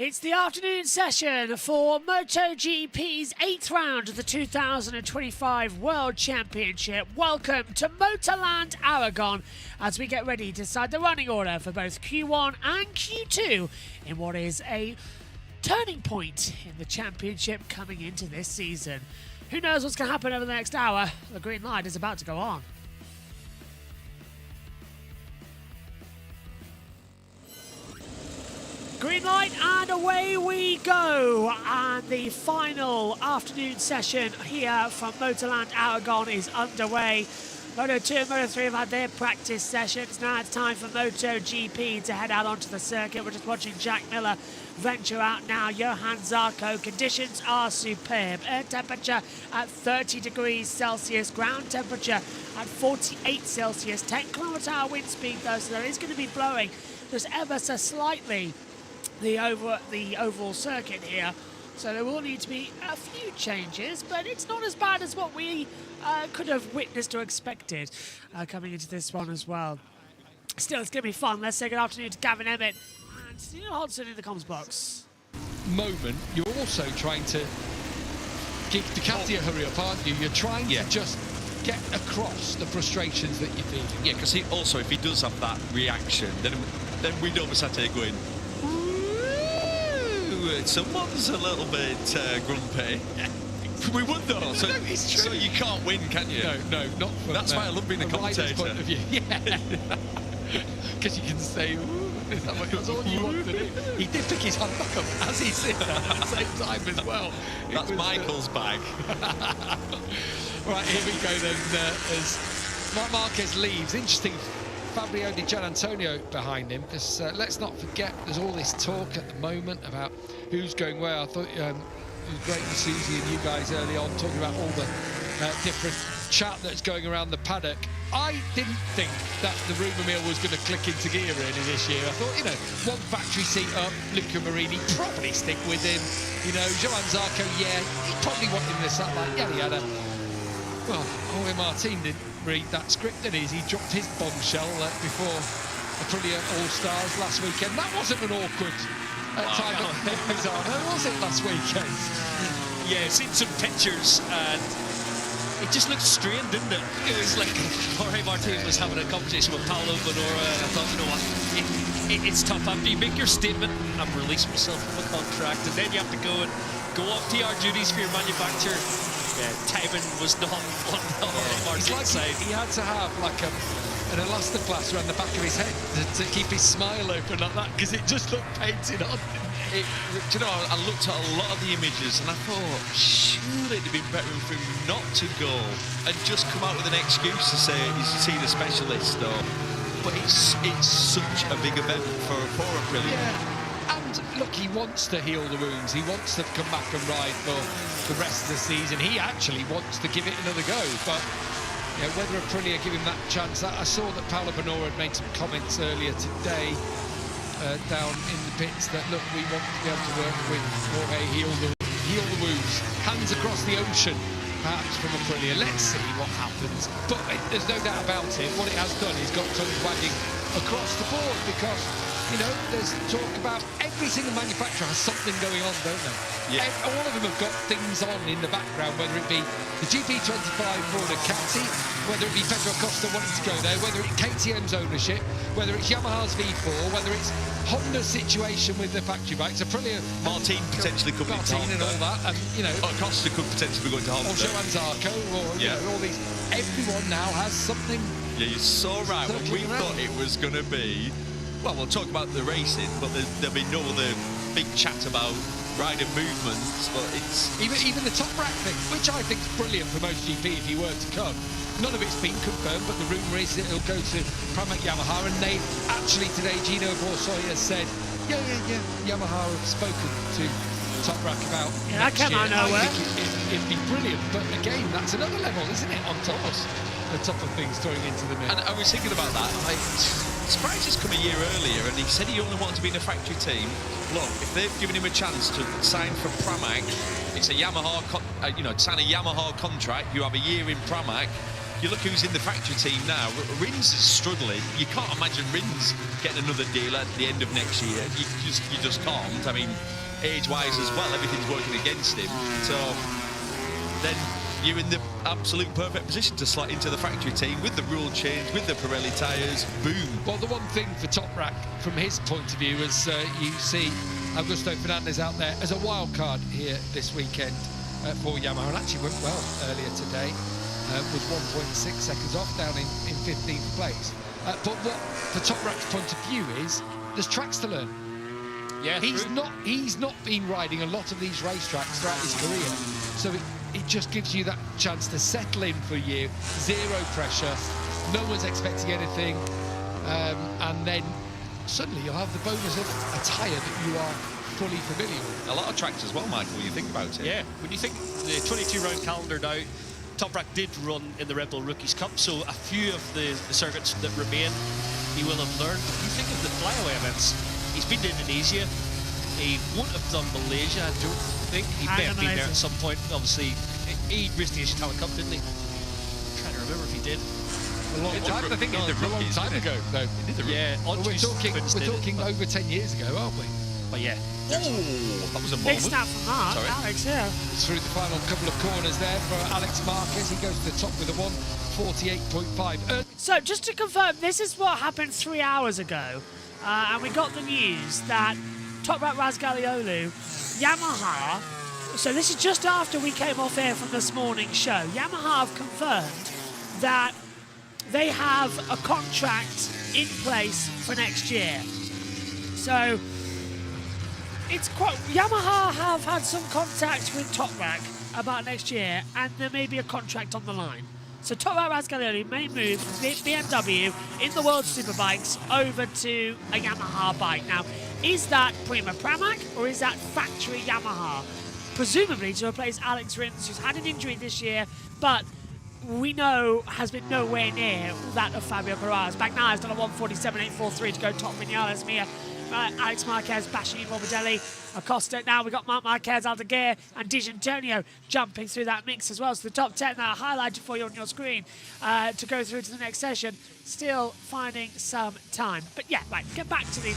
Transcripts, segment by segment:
It's the afternoon session for MotoGP's 8th round of the 2025 World Championship. Welcome to Motorland Aragon as we get ready to decide the running order for both Q1 and Q2 in what is a turning point in the championship coming into this season. Who knows what's going to happen over the next hour? The green light is about to go on. Green light and away we go, and the final afternoon session here from Motorland Aragon is underway. Moto2 and Moto3 have had their practice sessions. Now it's time for MotoGP to head out onto the circuit. We're just watching Jack Miller venture out now. Johan Zarco, conditions are superb. Air temperature at 30 degrees Celsius, ground temperature at 48 Celsius. 10 km/h wind speed though, so there is going to be blowing just ever so slightly the overall circuit here, so there will need to be a few changes, but it's not as bad as what we could have witnessed or expected coming into this one as well. Still, it's going to be fun. Let's say good afternoon to Gavin Emmett and Stephen Hodgson in the comms box. Moment, you're also trying to give Ducati a hurry up, aren't you? You're trying to just get across the frustrations that you're feeling. Yeah, because also if he does have that reaction, then we don't start going, someone's a little bit grumpy. We would though. So, it's true. So you can't win, can you? No, not from That's why I love being a commentator. Point of view. Yeah, because you can say, ooh, that's all you want to do. He did pick his hand back up as he said that at the same time as well. That's Michael's bag. Right, here we go then. As Marc Marquez leaves, interesting. Fabio Di Gianantonio behind him, because let's not forget there's all this talk at the moment about who's going where. I thought it was great with Susie and you guys early on talking about all the different chat that's going around the paddock. I didn't think that the rumour mill was going to click into gear really this year. I thought, one factory seat up, Luca Marini probably stick with him. Johan Zarco, yeah, he probably wanted him to satellite, yada yada. Well, Jorge Martin didn't read that script, did he? He dropped his bombshell before Aprilia All-Stars last weekend. That wasn't an awkward time at Misano, was it, last weekend? Yeah, I've seen some pictures and it just looked strained, didn't it? It was like Jorge Martin was having a conversation with Paolo Bonora, and I thought, you know what, it's tough. After you make your statement, I've released myself from a contract, and then you have to go off TR duties for your manufacturer. Timing was not on Martin's side. He had to have like an elastoplast around the back of his head to keep his smile open like that, because it just looked painted on. I looked at a lot of the images and I thought, surely it'd have been better for him not to go and just come out with an excuse to say he's seen a specialist. But it's such a big event for Aprilia. Yeah. And look, he wants to heal the wounds. He wants to come back and ride for the rest of the season. He actually wants to give it another go. But whether Aprilia give him that chance, I saw that Paolo Bonora had made some comments earlier today down in the pits that, look, we want to be able to work with Jorge, heal the wounds. Hands across the ocean, perhaps, from Aprilia. Let's see what happens. But there's no doubt about it. What it has done is got tongues wagging across the board, because there's talk about every single manufacturer has something going on, don't they? Yeah. All of them have got things on in the background, whether it be the GP25 for Ducati, whether it be Pedro Acosta wanting to go there, whether it's KTM's ownership, whether it's Yamaha's V4, whether it's Honda's situation with the factory bikes. Aprilia, Martin potentially could be to and Honda. all that, and Acosta could potentially be going to Honda. Or Johan Zarco, or all these. Everyone now has something. Yeah, you're so right. We thought it was going to be. Well, we'll talk about the racing, but there'll be no other big chat about rider movements. But it's even the top rack thing, which I think is brilliant for MotoGP if he were to come. None of it's been confirmed, but the rumour is that it'll go to Pramac Yamaha, and they actually today, Gino Borsoya said, yeah, Yamaha have spoken to Top Rack about that came out nowhere. I think it'd be brilliant, but again, that's another level, isn't it? On top of things throwing into the mix. And I was thinking about that. Surprised he's come a year earlier, and he said he only wanted to be in a factory team. Look, if they've given him a chance to sign for Pramac, it's a Yamaha, sign a Yamaha contract. You have a year in Pramac. you look who's in the factory team now. Rins is struggling. You can't imagine Rins getting another deal at the end of next year. You just can't. I mean, age-wise as well, everything's working against him. So then you're in the absolute perfect position to slot into the factory team with the rule change, with the Pirelli tyres. Boom. Well, the one thing for Top Rack, from his point of view, is you see Augusto Fernandez out there as a wild card here this weekend for Yamaha, and actually went well earlier today. Was 1.6 seconds off, down in 15th place. But what, for Top Rack's point of view, is there's tracks to learn. Yeah, he's not been riding a lot of these racetracks throughout his career, so it just gives you that chance to settle in for a year, zero pressure, no one's expecting anything, and then suddenly you'll have the bonus of a tyre that you are fully familiar with. A lot of tracks as well, Michael, when you think about it. Yeah, when you think the 22-round calendar now, Top Rack did run in the Red Bull Rookies Cup, so a few of the circuits that remain, he will have learned. If you think of the flyaway events, he's been to Indonesia, he won't have done Malaysia, I don't think. He may have been there at some point. Obviously, he raced the Asian Talent Cup, didn't he? I'm trying to remember if he did. A long time, I think it's a long time ago, though. Yeah, we're talking over 10 years ago, aren't we? But yeah. Oh, that was a Big moment. snap from Mark. Sorry. Alex, yeah. Through the final couple of corners there for Alex Marquez. He goes to the top with a 1:48.5. So, just to confirm, this is what happened 3 hours ago. And we got the news that Top Rack Razgaliolu, Yamaha, so this is just after we came off air from this morning's show. Yamaha have confirmed that they have a contract in place for next year. So, it's quite... Yamaha have had some contact with Top Rack about next year, and there may be a contract on the line. So Top Rack Razgaliolu may move BMW in the World Superbikes over to a Yamaha bike. Now, is that Prima Pramac or is that factory Yamaha? Presumably to replace Alex Rins, who's had an injury this year, but we know has been nowhere near that of Fabio Quartararo. Bagnaia has done a 1:47.843 to go top Vinales, Mia. Alex Marquez bashing in Morbidelli, Acosta. Now we've got Marc Marquez, Aldeguer, and Di Giannantonio jumping through that mix as well. So the top 10 that are highlighted for you on your screen to go through to the next session. Still finding some time. But yeah, right, get back to the...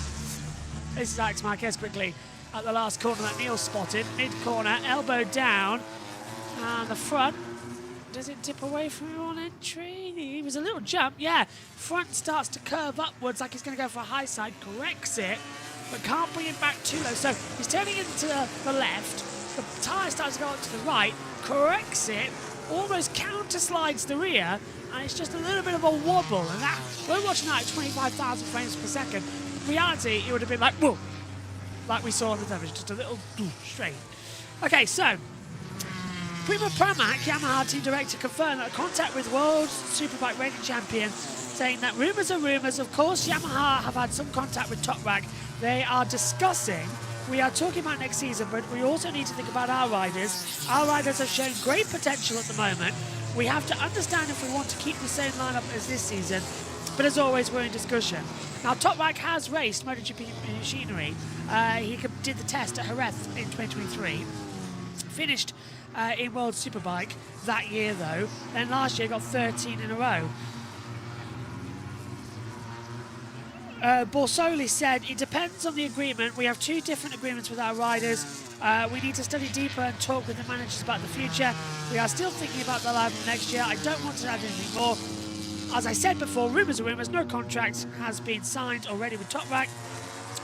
This is Alex Marquez quickly at the last corner that Neil spotted. Mid-corner, elbow down, and the front. Does it dip away from him on entry? He was a little jump, yeah. Front starts to curve upwards like he's going to go for a high side, corrects it, but can't bring it back too low. So he's turning into the left, the tyre starts to go up to the right, corrects it, almost counter slides the rear, and it's just a little bit of a wobble. And that, we're watching that at 25,000 frames per second. In reality, it would have been like, whoa, like we saw on the television, just a little straight. Okay, so Prima Pramac, Yamaha team director, confirmed that contact with World Superbike reigning champion, saying that rumours are rumours. Of course, Yamaha have had some contact with Top Rack. They are discussing. We are talking about next season, but we also need to think about our riders. Our riders have shown great potential at the moment. We have to understand if we want to keep the same lineup as this season. But as always, we're in discussion. Now, Top Rack has raced MotoGP machinery. He did the test at Jerez in 2023. Finished in World Superbike that year, though. Then last year got 13 in a row. Borsoli said, it depends on the agreement. We have two different agreements with our riders. We need to study deeper and talk with the managers about the future. We are still thinking about the lineup next year. I don't want to add anything more. As I said before, rumours are rumours. No contract has been signed already with Top Rack.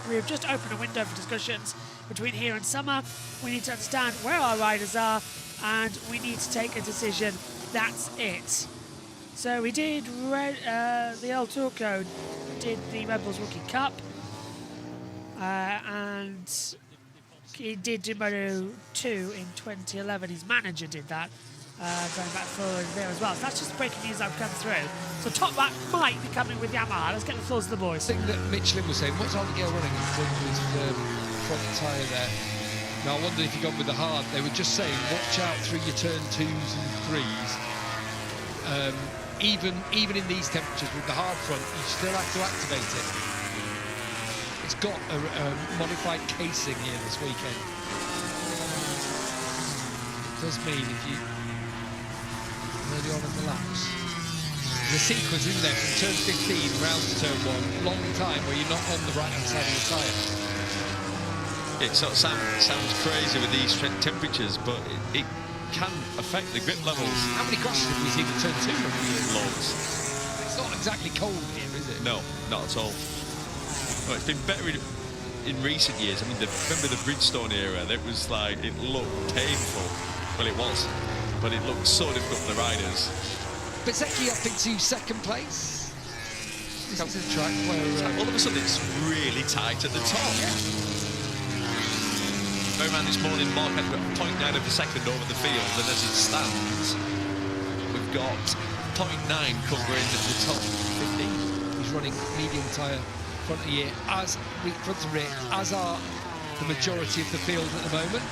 We have just opened a window for discussions between here and summer. We need to understand where our riders are, and we need to take a decision. That's it. So we did the El Turco did the Red Bulls Rookie Cup, and he did do Moto 2 in 2011. His manager did that, going back forward there as well. So that's just breaking news that I've come through. So Top Rack might be coming with Yamaha. Let's get the thoughts of the boys. The thing that Michelin was saying, what's Aldeguer running in front of his front tyre there? Now I wondered if he got with the hard. They were just saying, watch out through your turn 2s and 3s. Even in these temperatures with the hard front, you still have to activate it. It's got a modified casing here this weekend. It does mean if you early on in the laps, the sequence, isn't there, from turn 15 round to turn 1, long time where you're not on the right-hand side of the tyre. It sort of sounds crazy with these temperatures, but it can affect the grip levels. How many crashes have we seen in turn 2 over the years? Loads. It's not exactly cold here, is it? No, not at all. Well, it's been better in recent years. I mean, remember the Bridgestone era? That was like, it looked painful. Well, it was, but it looked so difficult for the riders. Bezzecchi up into second place. This is a track where... all of a sudden, it's really tight at the top. Going around this morning, Mark had got 0.9 of a second over the field, and as it stands, we've got 0.9 covering the top 15. He's running medium tyre front of rear, front and rear, as are the majority of the field at the moment.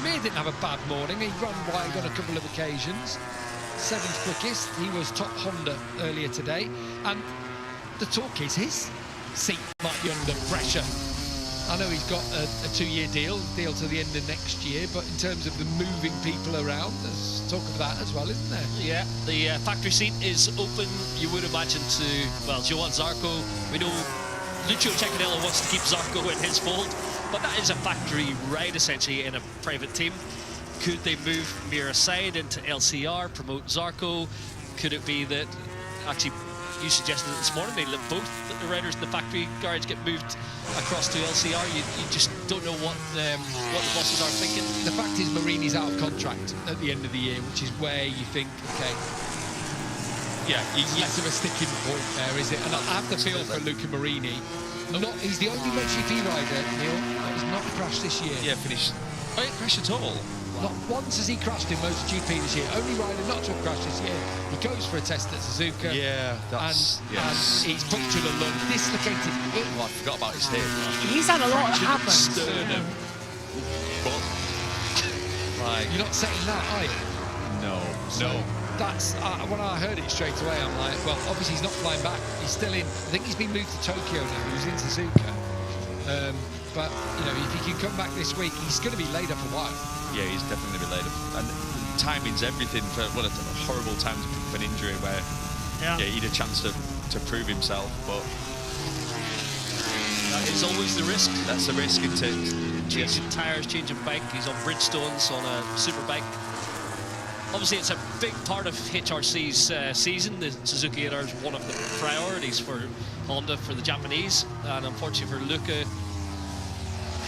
Mir didn't have a bad morning. He ran wide on a couple of occasions. 7th quickest. He was top Honda earlier today, and the talk is his seat might be under pressure. I know he's got a 2-year deal to the end of next year, but in terms of the moving people around, there's talk of that as well, isn't there? Yeah, the factory seat is open, you would imagine, to, well, Johan Zarco. We know Lucio Cecchinello wants to keep Zarco in his fold, but that is a factory ride, essentially, in a private team. Could they move Mir aside into LCR, promote Zarco? Could it be that, actually, you suggested it this morning, they let both the riders in the factory garage get moved across to LCR? You just don't know what the bosses are thinking. The fact is, Marini's out of contract at the end of the year, which is where you think, okay, yeah, less of a sticking point there, is it? And I have the feel for Luca Marini. He's the only MotoGP rider, Neil, that has not crashed this year. Yeah, finished. Oh, he didn't crash at all. Not once has he crashed in MotoGP this year. Only rider not to have crashed this year. He goes for a test at Suzuka. Yeah, that's... And he's punctured a lung, dislocated hip. Oh, I forgot about his hip. He's had a lot happen. Sternum. But, like... You're not saying that, are you? No, So no. that's... when I heard it straight away, I'm like, well, obviously he's not flying back. He's still in... I think he's been moved to Tokyo now. He was in Suzuka. But, you know, if he can come back this week, he's going to be laid up a while. Yeah, he's definitely going to be laid up. And timing's everything for what a horrible time for an injury where he'd a chance to prove himself, but That is always the risk. that's the risk into Changing tyres, changing bike. He's on Bridgestones on a super bike. Obviously, it's a big part of HRC's season. The Suzuki are one of the priorities for Honda, for the Japanese, and unfortunately for Luca,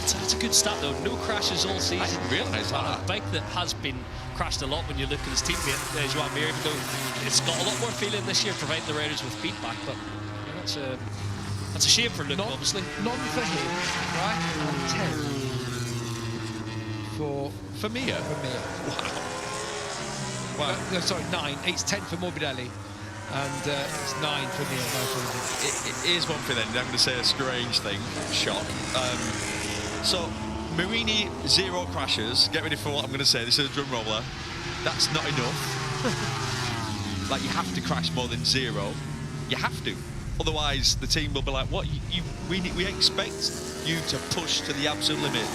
it's a good stat though. No crashes all season. I didn't realise on that. a bike that has been crashed a lot when you look at his teammate, Joan Mir, even though it's got a lot more feeling this year, providing the riders with feedback. But that's a shame for Luca, obviously. None for him, right? And 10 for Mir. Wow. No, sorry, 9. It's 10 for Morbidelli, and it's 9 for Mir. Here's one thing then. I'm going to say a strange thing. Shock. So, Marini, 0 crashes. Get ready for what I'm going to say. This is a drum roller. That's not enough. Like, you have to crash more than 0. You have to. Otherwise, the team will be like, what? We expect you to push to the absolute limit.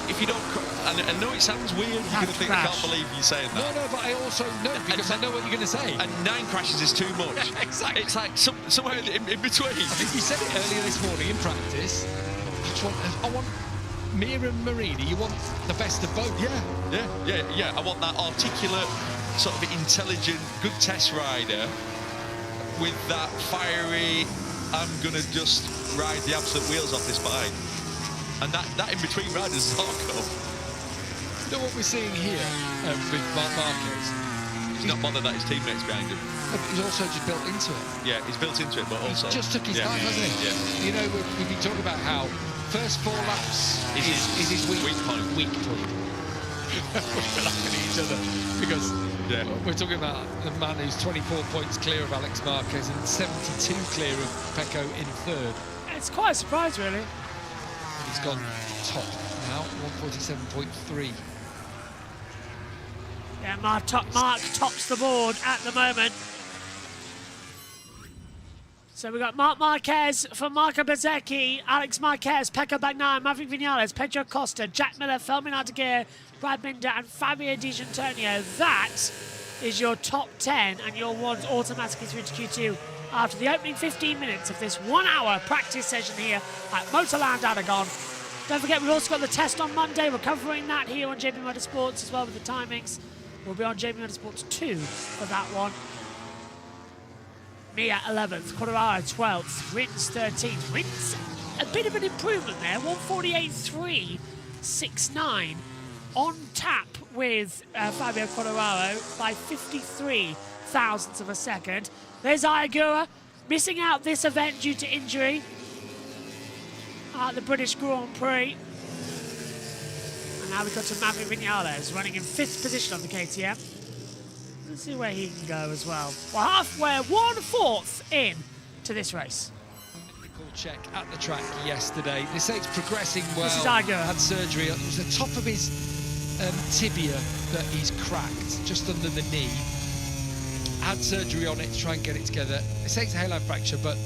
If you don't... And I know it sounds weird. You're going to think, I can't believe you're saying that. No, but I also know, because I know what you're going to say. And 9 crashes is too much. Exactly. It's like somewhere in between. I think you said it earlier this morning in practice. I want Mir and Marini, you want the best of both. Yeah. I want that articulate, sort of intelligent, good test rider with that fiery, I'm going to just ride the absolute wheels off this bike. And that in between riders is Zarco. You know what we're seeing here with Marc Marquez? He's not bothered that his teammates behind him. But he's also just built into it. Yeah, he's built into it, but also... He just took his time, hasn't he? Yeah. You know, we've been talking about how first 4 laps is his weak point. We're laughing at each other because we're talking about the man who's 24 points clear of Alex Marquez and 72 clear of Pecco in 3rd. It's quite a surprise, really. He's gone top now, 147.3. Yeah, Mark tops the board at the moment. So we've got Marc Marquez for Marco Bezzecchi, Alex Marquez, Pecco Bagnaia, Maverick Vinales, Pedro Costa, Jack Miller, Fermin Aldeguer, Brad Binder and Fabio Di Gianantonio. That is your top 10 and your ones automatically through to Q2 after the opening 15 minutes of this 1 hour practice session here at Motorland Aragon. Don't forget, we've also got the test on Monday. We're covering that here on JB Motorsports as well with the timings. We'll be on JB Motorsports 2 for that one. Mia 11th, Quartararo 12th, Rins 13th. Rins, a bit of an improvement there, 148.369 on tap with Fabio Quartararo by 53 thousandths of a second. There's Ayagura missing out this event due to injury at the British Grand Prix. And now we've got to Maverick Vinales running in 5th position on the KTM. Let's see where he can go as well. We're halfway, 1/4 in to this race. Technical check at the track yesterday. They say it's progressing well. This is Ayagura. Had surgery. It was the top of his tibia that he's cracked, just under the knee. Had surgery on it to try and get it together. They say it's a halo fracture, but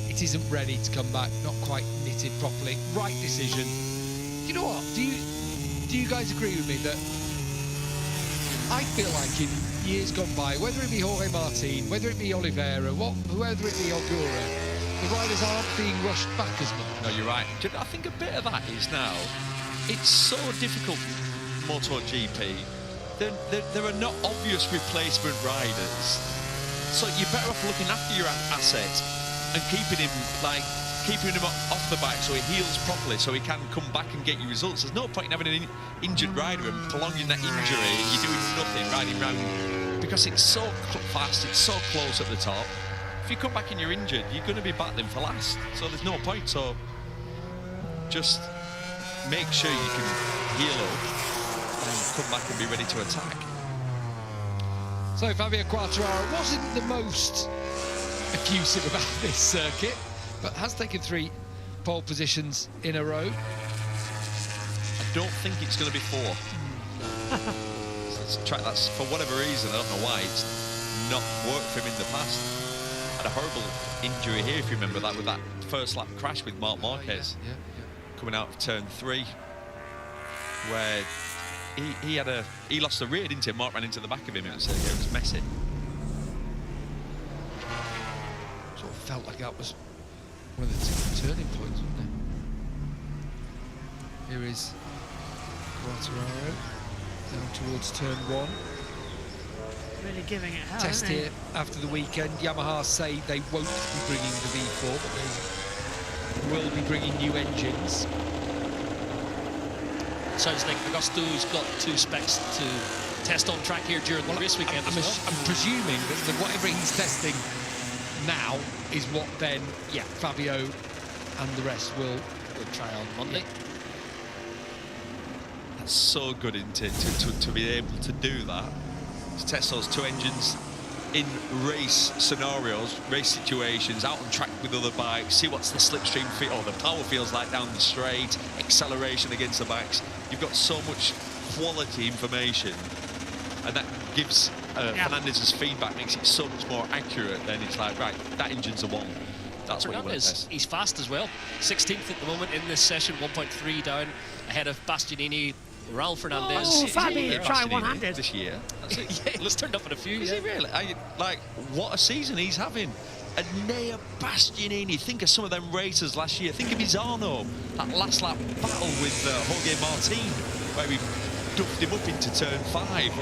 it isn't ready to come back. Not quite knitted properly. Right decision. You know what? Do you guys agree with me that I feel like in years gone by, whether it be Jorge Martin, whether it be Oliveira, whether it be Ogura, the riders aren't being rushed back as much? No, you're right. I think a bit of that is now, it's so difficult, MotoGP. There are not obvious replacement riders. So you're better off looking after your assets and keeping him off the bike so he heals properly, so he can come back and get you results. There's no point in having an injured rider and prolonging that injury and you're doing nothing riding round, because it's so fast, it's so close at the top. If you come back and you're injured, you're going to be battling for last, so there's no point. So just make sure you can heal up and come back and be ready to attack. So Fabio Quartararo wasn't the most effusive about this circuit, but has taken 3 pole positions in a row. I don't think it's going to be 4. It's a track that's, for whatever reason, I don't know why, it's not worked for him in the past. Had a horrible injury here, if you remember that, with that first lap crash with Marc Marquez. Yeah. Coming out of turn 3, where he lost the rear, didn't he? Mark ran into the back of him. It was messy. Sort of felt like that was one of the turning points, wasn't it? Here is Quartararo down towards turn 1. Really giving it hell, Test isn't he? here after the weekend. Yamaha say they won't be bringing the V4, but they will be bringing new engines. Sounds like Augusto's got 2 specs to test on track here during the race weekend as well. I'm presuming that whatever he's testing now is what then, Fabio and the rest will try on Monday. That's so good, isn't it, to be able to do that, to test those 2 engines in race scenarios, race situations, out on track with other bikes, see what's the slipstream feel or the power feels like down the straight, acceleration against the bikes. You've got so much quality information, and that gives Fernandez's feedback, makes it so much more accurate. Then it's like, right, that engine's a 1. That's what you want to test. He's fast as well. 16th at the moment in this session, 1.3 down ahead of Bastianini. Raul Fernandez. Oh, Fabio, try one-handed this year. That's it. Yeah, he's turned up in a few. Is he really? Like, what a season he's having. Enea Bastianini, think of some of them racers last year. Think of Misano, that last lap battle with Jorge Martin, where he duffed him up into turn 5.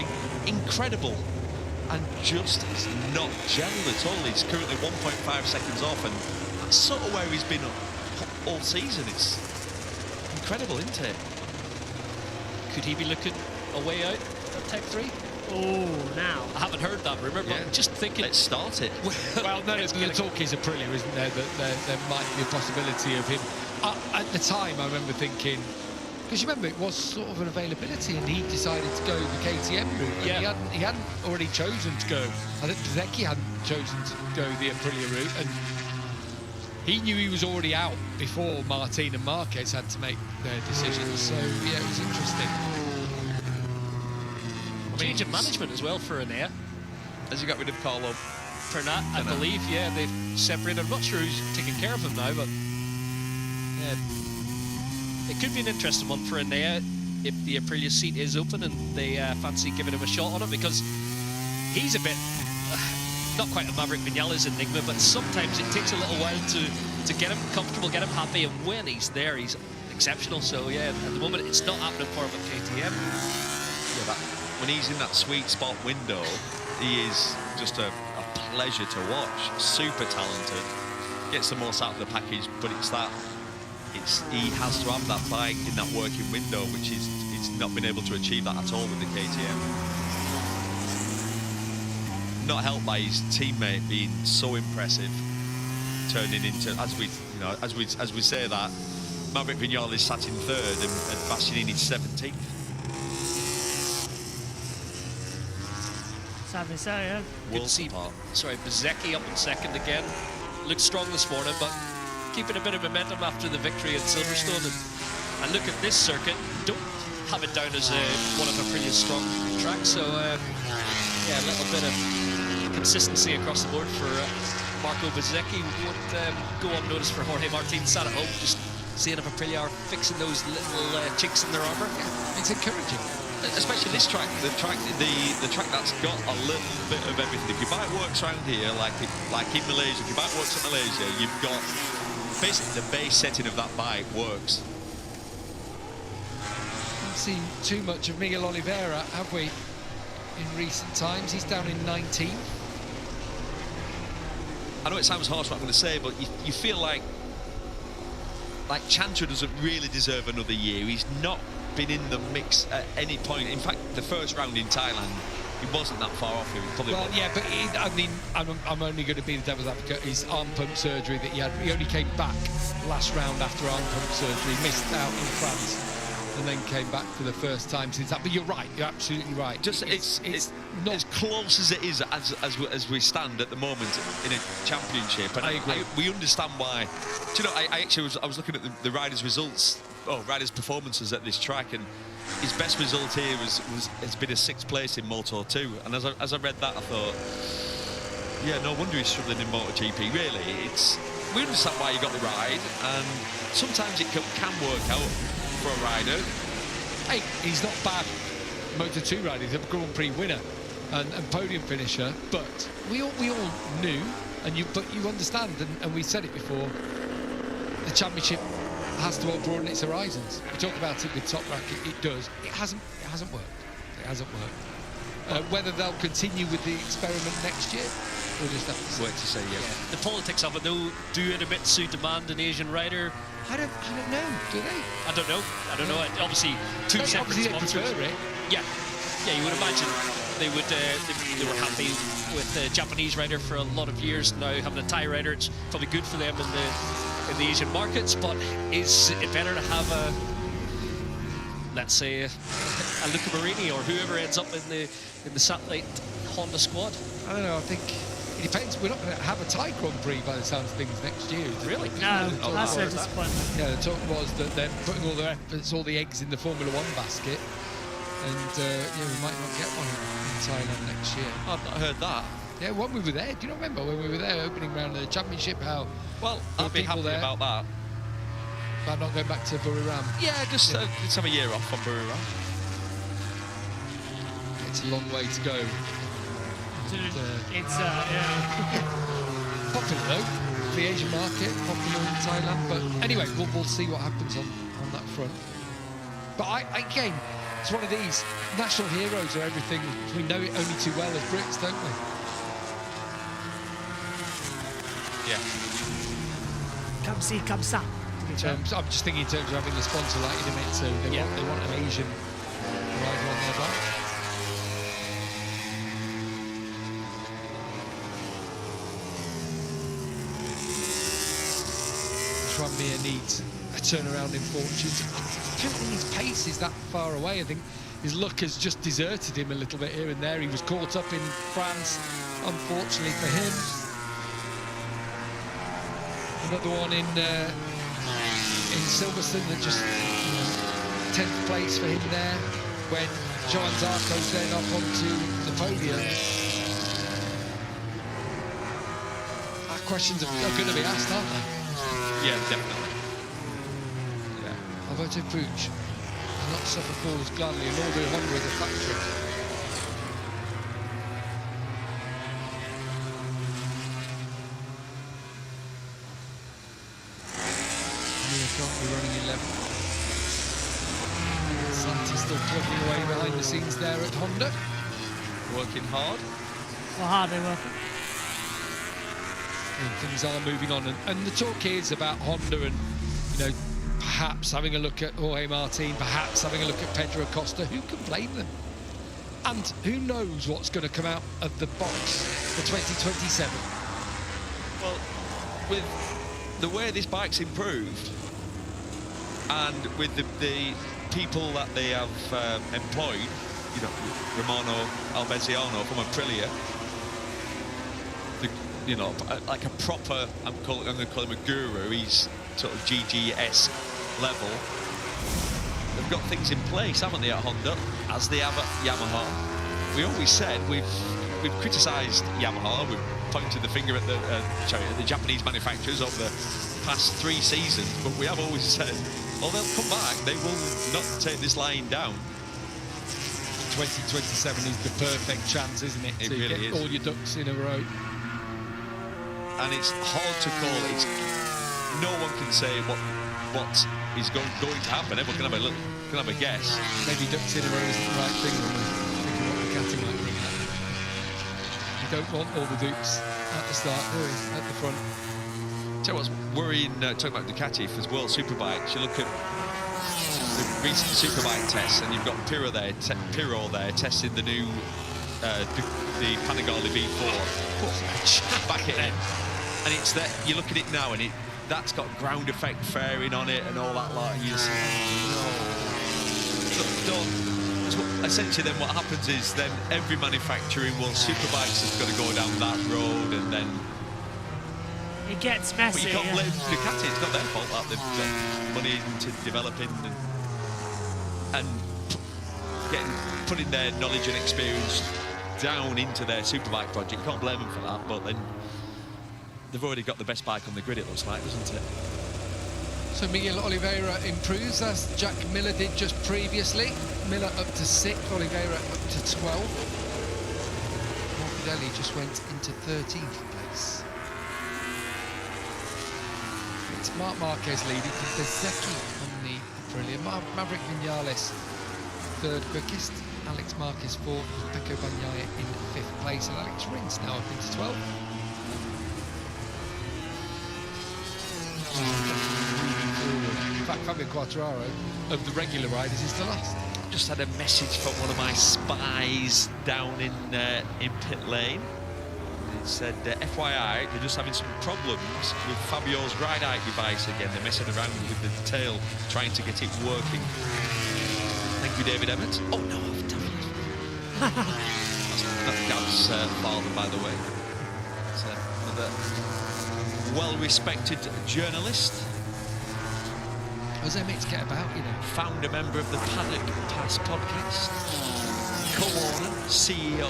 Incredible. And just is not gelling at all. He's currently 1.5 seconds off, and that's sort of where he's been all season. It's incredible, isn't it? Could he be looking a way out of Tech 3? Oh, now. I haven't heard that. Remember, I'm just thinking. Let's start it. Well, no, the talk is Aprilia, isn't there? That there might be a possibility of him. At the time, I remember thinking, because you remember it was sort of an availability, and he decided to go the KTM route. Yeah. He hadn't already chosen to go. I think Zeki hadn't chosen to go the Aprilia route, and he knew he was already out before Martin and Marquez had to make their decisions. So yeah, it was interesting. Change of management as well for Enea. Has he got rid of Carlo? Fernat, I believe, yeah, they've separated. I'm not sure who's taking care of him now, but yeah, it could be an interesting one for Enea if the Aprilia seat is open and they fancy giving him a shot on it, because he's a bit, not quite a Maverick Vinales enigma, but sometimes it takes a little while to get him comfortable, get him happy, and when he's there, he's exceptional. So yeah, at the moment, it's not happening for him at KTM. Yeah, when he's in that sweet spot window, he is just a pleasure to watch. Super talented, gets the most out of the package, but he has to have that bike in that working window, which he's not been able to achieve that at all with the KTM. Not helped by his teammate being so impressive, turning into, as we say that, Maverick Vinales sat in third and Bastianini's 17th. Sadly so, yeah. Good to see, Bsky up in second again. Looked strong this morning, but keeping a bit of momentum after the victory at Silverstone. And look at this circuit. Don't have it down as one of Aprilia's strong tracks. So, yeah, a little bit of consistency across the board for Marco Bsky. Won't go unnoticed for Jorge Martin. Sat at home, just seeing if Aprilia are fixing those little chinks in their armour. Yeah, it's encouraging. Especially this track, the track that's got a little bit of everything. If your bike works around here, like in Malaysia, if your bike works at Malaysia, you've got basically the base setting of that bike works. Haven't seen too much of Miguel Oliveira, have we, in recent times? He's down in 19th. I know it sounds harsh what I'm going to say, but you feel like Chantra doesn't really deserve another year. He's not been in the mix at any point. In fact, the first round in Thailand, he wasn't that far off. He probably yeah, but I mean, I'm only going to be the devil's advocate. His arm pump surgery that he had, he only came back last round after arm pump surgery, missed out in France, and then came back for the first time since that. But you're right, you're absolutely right. Just it's not as close as it is as we stand at the moment in a championship. And I agree. We understand why. Do you know, I was looking at the riders' results. Riders' performances at this track, and his best result here has been a 6th place in Moto 2. And as I read that, I thought, yeah, no wonder he's struggling in MotoGP. Really, we understand why he got the ride, and sometimes it can work out for a rider. Hey, he's not bad Moto2 rider. He's a Grand Prix winner and podium finisher. But we all knew, but you understand, and we said it before. The championship has to broaden its horizons. We talk about it with Top Racket, it does. It hasn't worked. It hasn't worked. Whether they'll continue with the experiment next year, we'll just have to wait to say. Yeah. The politics of it, though, do Idemitsu demand an Asian rider? I don't know. Do they? I don't know. Obviously, two separate sponsors. Prefer it. Yeah, you would imagine they would. They were happy with the Japanese rider for a lot of years. Now having a Thai rider, it's probably good for them in the Asian markets. But is it better to have let's say a Luca Marini or whoever ends up in the satellite Honda squad? I don't know. I think it depends. We're not going to have a Thai Grand Prix by the sounds of things next year. Really? No, that's a disappointment. Yeah, the talk was that they're putting all their efforts, all the eggs in the Formula 1 basket, and we might not get one in Thailand next year. I've not heard that. Yeah, when we were there, do you not remember when we were there opening round of the championship? How well, I'd be happy about that. About not going back to Buriram. Yeah, just have a year off on Buriram. It's a long way to go. It's popular though, the Asian market, popular in Thailand. But anyway, we'll see what happens on that front. But again, it's one of these national heroes or everything. We know it only too well as Brits, don't we? Yeah. Come see, come sa. I'm just thinking in terms of having a sponsor like Idemitsu, they want an Asian rider on their bike. Tranmere needs a turnaround in fortunes. I don't think his pace is that far away. I think his luck has just deserted him a little bit here and there. He was caught up in France, unfortunately for him. Another one in Silverstone that just 10th place for him there when Johan Zarco's then up onto the podium. Questions are going to be asked, aren't they? Yeah, definitely. Yeah. Alberto Puig will not suffer fools gladly, nor do Honda as a factory. currently running 11th. Santi's still plugging away behind the scenes there at Honda. Working hard. Well, hardly working. And things are moving on, and the talk is about Honda and, you know, perhaps having a look at Jorge Martin, perhaps having a look at Pedro Acosta. Who can blame them? And who knows what's going to come out of the box for 2027? Well, with the way this bike's improved, and with the people that they have employed, you know, Romano Albeziano from Aprilia, you know, like a proper, I'm going to call him a guru. He's sort of GG-esque level. They've got things in place, haven't they, at Honda, as they have at Yamaha. We always said we've criticised Yamaha. We've pointed the finger at the Japanese manufacturers over the past 3 seasons, but we have always said, well, they'll come back. They will not take this line down. 2027 is the perfect chance, isn't it? It to really get is. all your ducks in a row. And it's hard to call. No one can say what is going to happen. Everyone can have a guess. Maybe ducks in a row isn't the right thing when we're thinking what Ducati might bring out. You don't want all the dukes at the start, do you? At the front. Tell you what's worrying, talking about Ducati for World Superbikes, you look at the recent Superbike tests, and you've got Pirro there testing the new the Panigale V4 back it in, and it's that you look at it now, and that's got ground effect fairing on it and all that lot, and you just essentially then what happens is then every manufacturer in World Superbikes has got to go down that road, and then It gets messy. but you can't blame Ducati. It's not their fault that they've got money into developing and putting their knowledge and experience down into their Superbike project. You can't blame them for that, but then they've already got the best bike on the grid, it looks like, doesn't it? So Miguel Oliveira improves, as Jack Miller did just previously. Miller up to 6th, Oliveira up to 12th. Morbidelli just went into 13th place. It's Marc Marquez leading, Bezzecchi on the Aprilia. Maverick Vinales 3rd quickest, Alex Marquez 4th, Pecco Bagnaia in 5th place, and Alex Rins now up into 12th. In fact, Fabio Quartararo of the regular riders is the last. Just had a message from one of my spies down in pit lane. It said, FYI, they're just having some problems with Fabio's ride height device again. They're messing around with the tail, trying to get it working. Thank you, David Emmett. Oh, no, I've done it. That's Gav's father, by the way. It's another well-respected journalist. Jose Mix get about, you know. Founder member of the Paddock Pass podcast. Co-owner, CEO.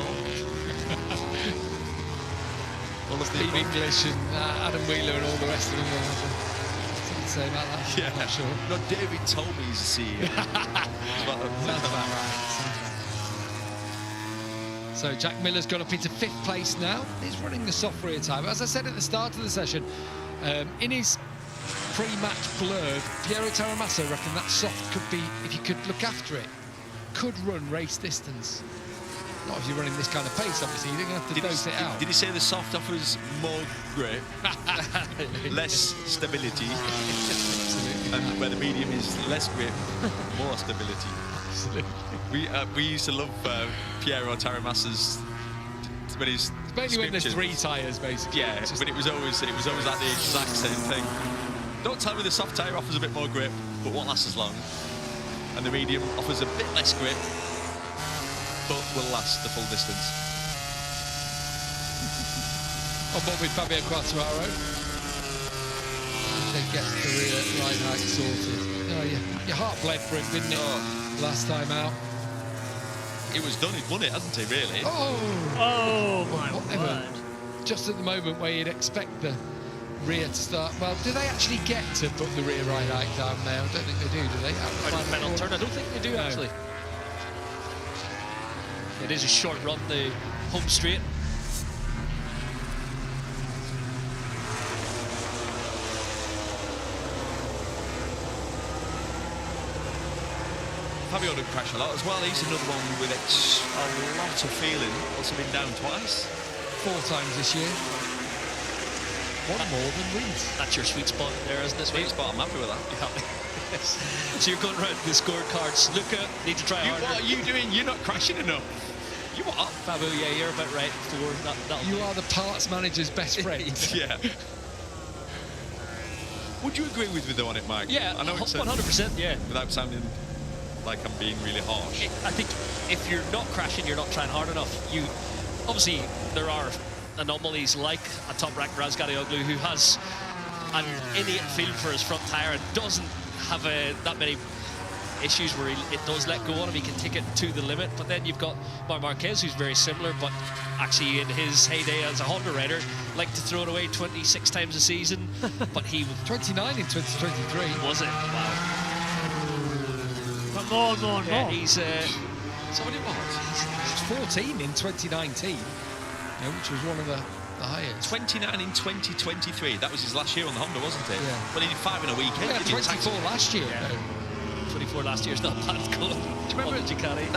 All of Steve English and Adam Wheeler and all the rest of them will have something to say about that. Yeah, I'm not sure. No, David told me he's the CEO. Sounds about right. So Jack Miller's gone up into 5th place now. He's running the soft rear tyre. As I said at the start of the session, in his pre-match blurb, Piero Taramassa reckoned that soft could be, if you could look after it, could run race distance. Not if you're running this kind of pace, obviously. You're going to have to dose it out. Did he say the soft offers more grip, less stability, and where the medium is less grip, more stability? Absolutely. We used to love Piero Taramassa's. It's mainly when there's 3 tyres, basically. Yeah, but it was always like the exact same thing. Don't tell me the soft tyre offers a bit more grip, but won't last as long. And the medium offers a bit less grip, but will last the full distance. On board with Fabio Quartararo. They get the rear ride height sorted. Oh, your heart bled for him, didn't it? Last time out. It was done, he'd won it, hasn't he, really? Oh my word. Just at the moment where you'd expect the rear to start. Well, do they actually get to put the rear ride height down now? I don't think they do they? Final turn, I don't think they do, actually. It is a short run, the home straight. Fabio didn't crash a lot as well. He's another one with a lot of feeling. Also been down twice. 4 times this year. One more than wins. That's your sweet spot there, isn't it? Sweet spot, I'm happy with that. Yeah. So you're going around the scorecards. Luca, need to try harder. What are you doing? You're not crashing enough. You what? Fabio, yeah, you're about right. 4. You are the parts manager's best friend. Yeah. Would you agree with me though on it, Mike? Yeah, I know it's 100%, yeah. Without sounding like I'm being really harsh. I think if you're not crashing, you're not trying hard enough. Obviously, there are anomalies like a top-ranked Razgatlioglu who has an innate feel for his front tyre and doesn't have that many issues where it does let go on him. He can take it to the limit. But then you've got Marc Marquez, who's very similar, but actually in his heyday as a Honda rider, liked to throw it away 26 times a season. But he was 29 in 2023. Was it? Wow. But more and more and Yeah, more. he's So what it was? 14 in 2019, which was one of the highest. 29 in 2023. That was his last year on the Honda, wasn't it? Yeah. Well, he did 5 in a weekend. Yeah, 24 last year. Yeah. 24 last year's not bad goal. Do you remember Ducati?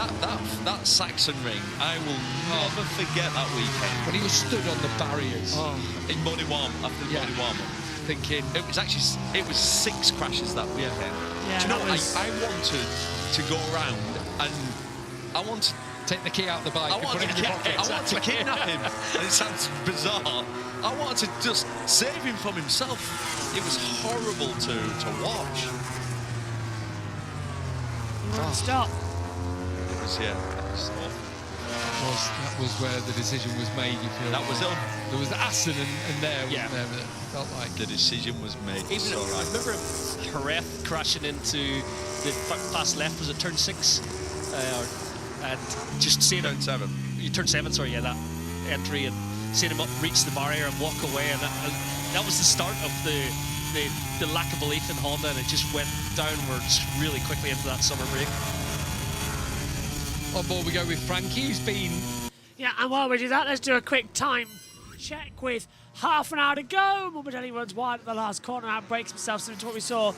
That Saxon ring? I will never forget that weekend. When he was stood on the barriers. In Muddy Warm, after the Muddy Warm. Thinking. It was 6 crashes that weekend. Yeah, Do you know that what? was... I wanted to go around and I wanted take the key out of the bike I and put wanted it in your pocket. I wanted to kidnap him. And it sounds bizarre. I wanted to just save him from himself. It was horrible to watch. Stop. It was, yeah, that was awful. That was where the decision was made, you feel. That was done. There was the Aston and there, Yeah. wasn't there? But it felt like The decision was made. Even So I right. remember Jerez crashing into the fast left, was it turn 6? And just seeing Turn him, 7. you turn 7, sorry, yeah, that entry, and seeing him reach the barrier and walk away, and that was the start of the lack of belief in Honda, and it just went downwards really quickly into that summer break. on board we go with Frankie, who's been. Yeah, and while we do that, let's do a quick time check with half an hour to go. Morbidelli runs wide at the last corner and breaks himself, similar to what we saw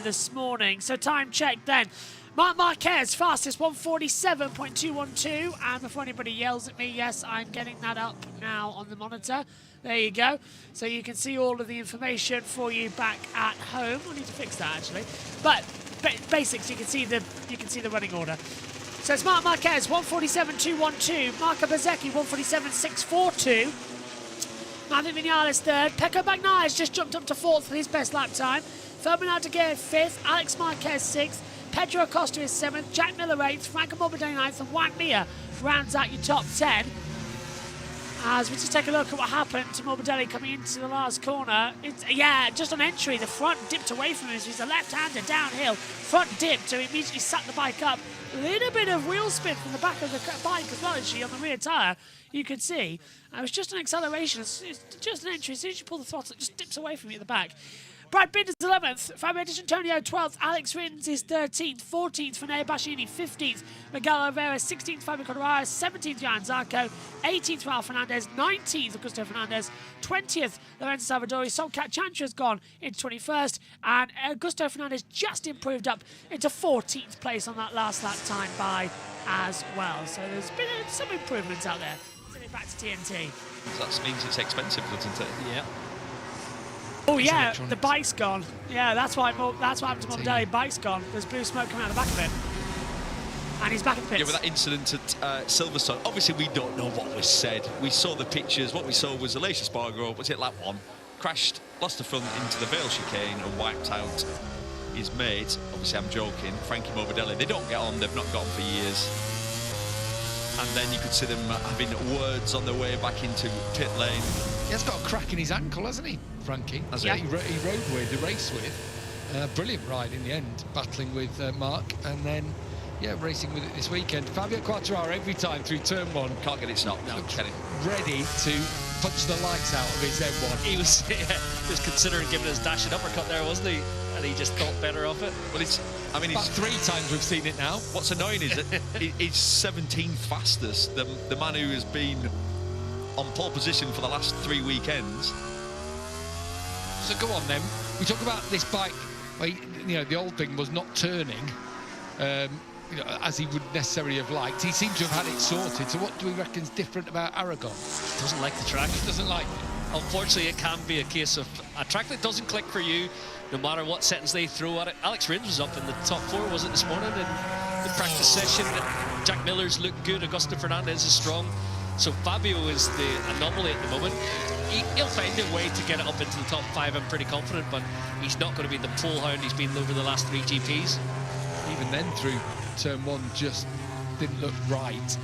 this morning. So time check then. Marc Marquez, fastest, 147.212. And before anybody yells at me, yes, I'm getting that up now on the monitor. There you go. So you can see all of the information for you back at home. I need to fix that actually. But basics, you can see the running order. So it's Marc Marquez, 147.212. Marco Bezzecchi, 147.642. Maverick Vinales third. Pecco Bagnaia has just jumped up to fourth for his best lap time. Ferdinand Daguerre fifth. Alex Marquez sixth. Pedro Acosta is 7th, Jack Miller 8th, Franco Morbidelli 9th, and Juan Mir rounds out your top 10. As we just take a look at what happened to Morbidelli coming into the last corner. Just on entry, the front dipped away from him. He's a left-hander downhill, front dipped, so he immediately sat the bike up. A little bit of wheel spin from the back of the bike as well, actually, on the rear tyre, you could see. It was just an acceleration, it's just an entry. As soon as you pull the throttle, it just dips away from you at the back. Brad Binder's 11th, Fabio Di Antonio 12th, Alex Rins is 13th, 14th for Nea Bassini, 15th Miguel Oliveira, 16th Fabio Quartararo, 17th Johan Zarco, 18th Raul Fernandez, 19th Augusto Fernandez, 20th Lorenzo Salvadori. Solcat Chantra's gone into 21st, and Augusto Fernandez just improved up into 14th place on that last lap time by as well. So there's been some improvements out there. Send it back to TNT. So that means it's expensive, doesn't it? Yeah. Oh yeah, the bike's gone. Yeah, that's what happened to Morbidelli. Bike's gone. There's blue smoke coming out the back of it, and he's back in the pits. Yeah, with that incident at Silverstone, obviously we don't know what was said. We saw the pictures. What we saw was Aleix Espargaro, was it lap 1, crashed, lost the front into the Vale chicane and wiped out his mate. Obviously I'm joking, Frankie Morbidelli. They don't get on, they've not got on for years. And then you could see them having words on their way back into pit lane. He has got a crack in his ankle, hasn't he, Frankie? Yeah. He rode with, the race with. Brilliant ride in the end, battling with Marc, and then, racing with it this weekend. Fabio Quartararo every time through turn 1. Can't get it stopped. No, can it? Ready to punch the lights out of his M1. He was just considering giving his dash an uppercut there, wasn't he? And he just thought better of it. Well, About 3 times we've seen it now. What's annoying is that he's 17th fastest, the man who has been on pole position for the last 3 weekends. So go on then. We talk about this bike. Well, the old thing was not turning. you know, as he would necessarily have liked. He seemed to have had it sorted. So what do we reckon's different about Aragon? Doesn't like the track. Doesn't like it. Unfortunately, it can be a case of a track that doesn't click for you, no matter what settings they throw at it. Alex Rins was up in the top 4, was it, this morning in the practice session? Jack Miller's looked good. Augusto Fernandez is strong. So Fabio is the anomaly at the moment. He'll find a way to get it up into the top 5, I'm pretty confident, but he's not going to be the pole hound he's been over the last 3 GPs. Even then, through turn 1, just didn't look right.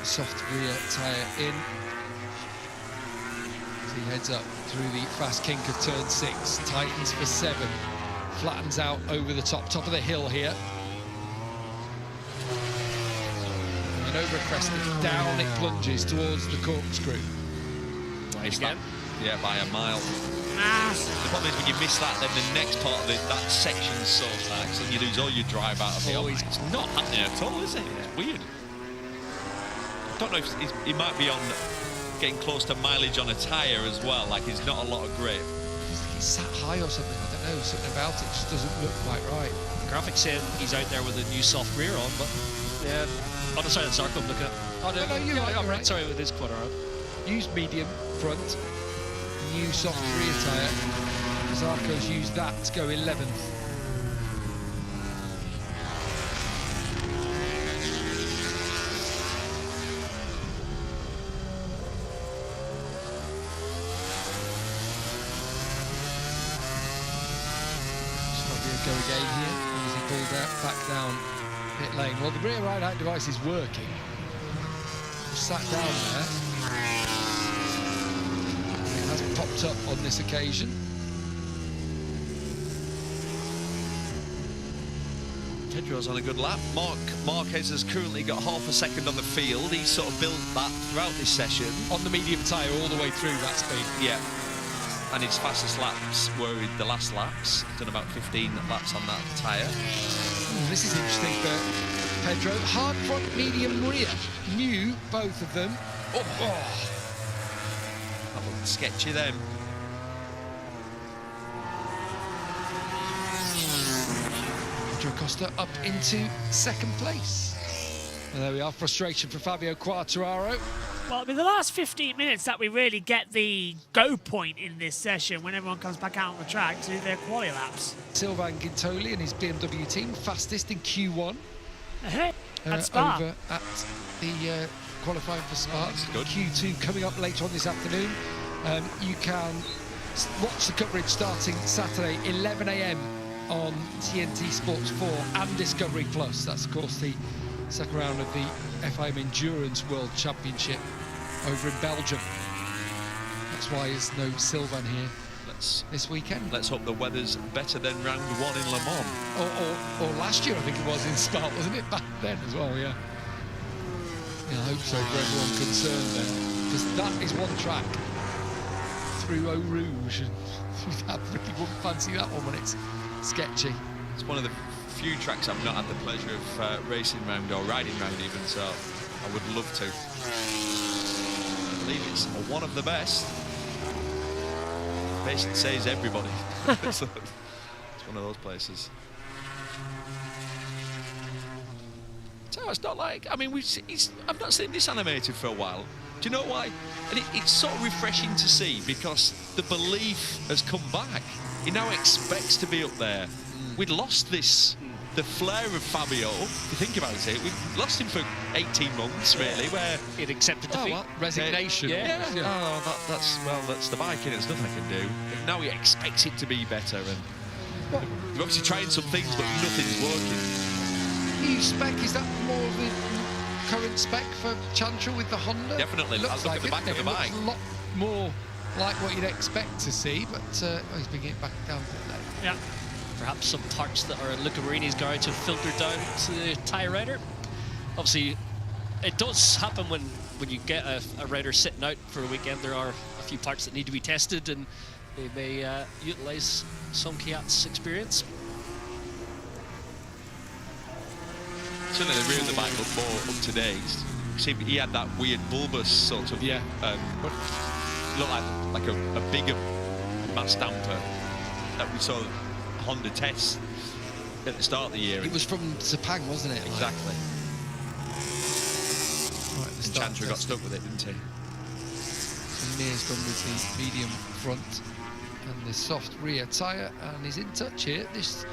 Soft rear tyre in. As he heads up through the fast kink of turn 6, tightens for 7, flattens out over the top of the hill here. And over a crest, down it plunges towards the corkscrew. Nice again. Yeah, by a mile. Massive. The problem is when you miss that, then the next part of that section's so tight, so you lose all your drive out of the oil. It's not happening at all, is it? It's weird. I don't know if he might be on getting close to mileage on a tyre as well, like he's not a lot of grip. He's sat high or something, I don't know, something about it just doesn't look quite right. The graphics saying he's out there with a new soft rear on, but yeah, on the side of the circle I'm looking at. Oh, no, you're right. Sorry, with his quad on. Used medium front, new soft rear tyre. Zarco's used that to go 11th. Go again here as he pulls out back down pit lane. Well, the rear ride-out device is working. Sat down there. It has popped up on this occasion. Pedro's on a good lap. Marquez has currently got half a second on the field. He's sort of built that throughout this session. On the medium tyre all the way through that speed. Yeah. And his fastest laps were the last laps. Done about 15 laps on that tyre. This is interesting for Pedro. Hard front, medium rear. New, both of them. Oh. That looked sketchy then. Pedro Costa up into 2nd place. And there we are, frustration for Fabio Quartararo. Well, in the last 15 minutes that we really get the go point in this session when everyone comes back out on the track to do their quali laps. Sylvain Guintoli and his BMW team, fastest in Q1. At Spa. Over at the qualifying for Spa. Good. Q2 coming up later on this afternoon. You can watch the coverage starting Saturday, 11 AM on TNT Sports 4 and Discovery Plus. That's, of course, the second round of the FIM Endurance World Championship over in Belgium. That's why there's no Sylvain here this weekend. Let's hope the weather's better than round 1 in Le Mans. Or last year, I think it was in Spa, wasn't it? Back then as well, yeah. Yeah, I hope so for everyone concerned then. Because that is one track through Eau Rouge. And I really wouldn't fancy that one when it's sketchy. It's one of the few tracks I've not had the pleasure of racing round or riding round even, so I would love to. I believe it's one of the best. Basically says everybody. So it's one of those places. So it's not like, I mean, I've not seen this animated for a while. Do you know why? And it's so refreshing to see because the belief has come back. He now expects to be up there. We'd lost the flair of Fabio. If you think about it, we've lost him for 18 months, really, where he'd accepted defeat. Well, resignation. Yeah. Oh, that's the bike, and there's nothing I can do. But now he expects it to be better, and we're obviously trying some things, but nothing's working. New spec, is that more of the current spec for Chantra with the Honda? Definitely. Looks Look at the back of the bike. Looks a lot more like what you'd expect to see, but he's been getting back down to that. Yeah. Perhaps some parts that are in Luca Marini's garage have filtered down to the tyre rider. Obviously, it does happen when you get a rider sitting out for a weekend. There are a few parts that need to be tested, and they may utilise some Kiat's experience. Certainly the rear of the bike looked more up to date. See, he had that weird bulbous sort of looked like a bigger mass damper that we saw Honda test at the start of the year. It was from Sepang, wasn't it? Exactly. Right, And Chandra got stuck with it, didn't he? So Mir's gone with the medium front and the soft rear tyre, and he's in touch here. He's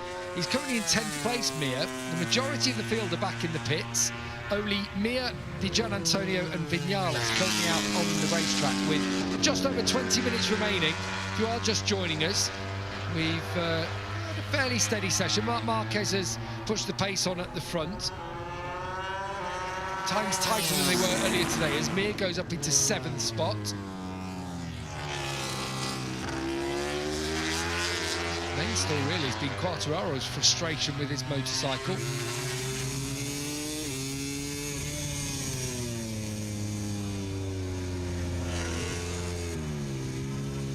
currently in 10th place, Mir. The majority of the field are back in the pits. Only Mir, Di Gianantonio and Vinales currently out on the racetrack with just over 20 minutes remaining. If you are just joining us, we've had a fairly steady session. Marc Marquez has pushed the pace on at the front. Times tighter than they were earlier today as Mir goes up into 7th spot. Main story really has been Quartararo's frustration with his motorcycle.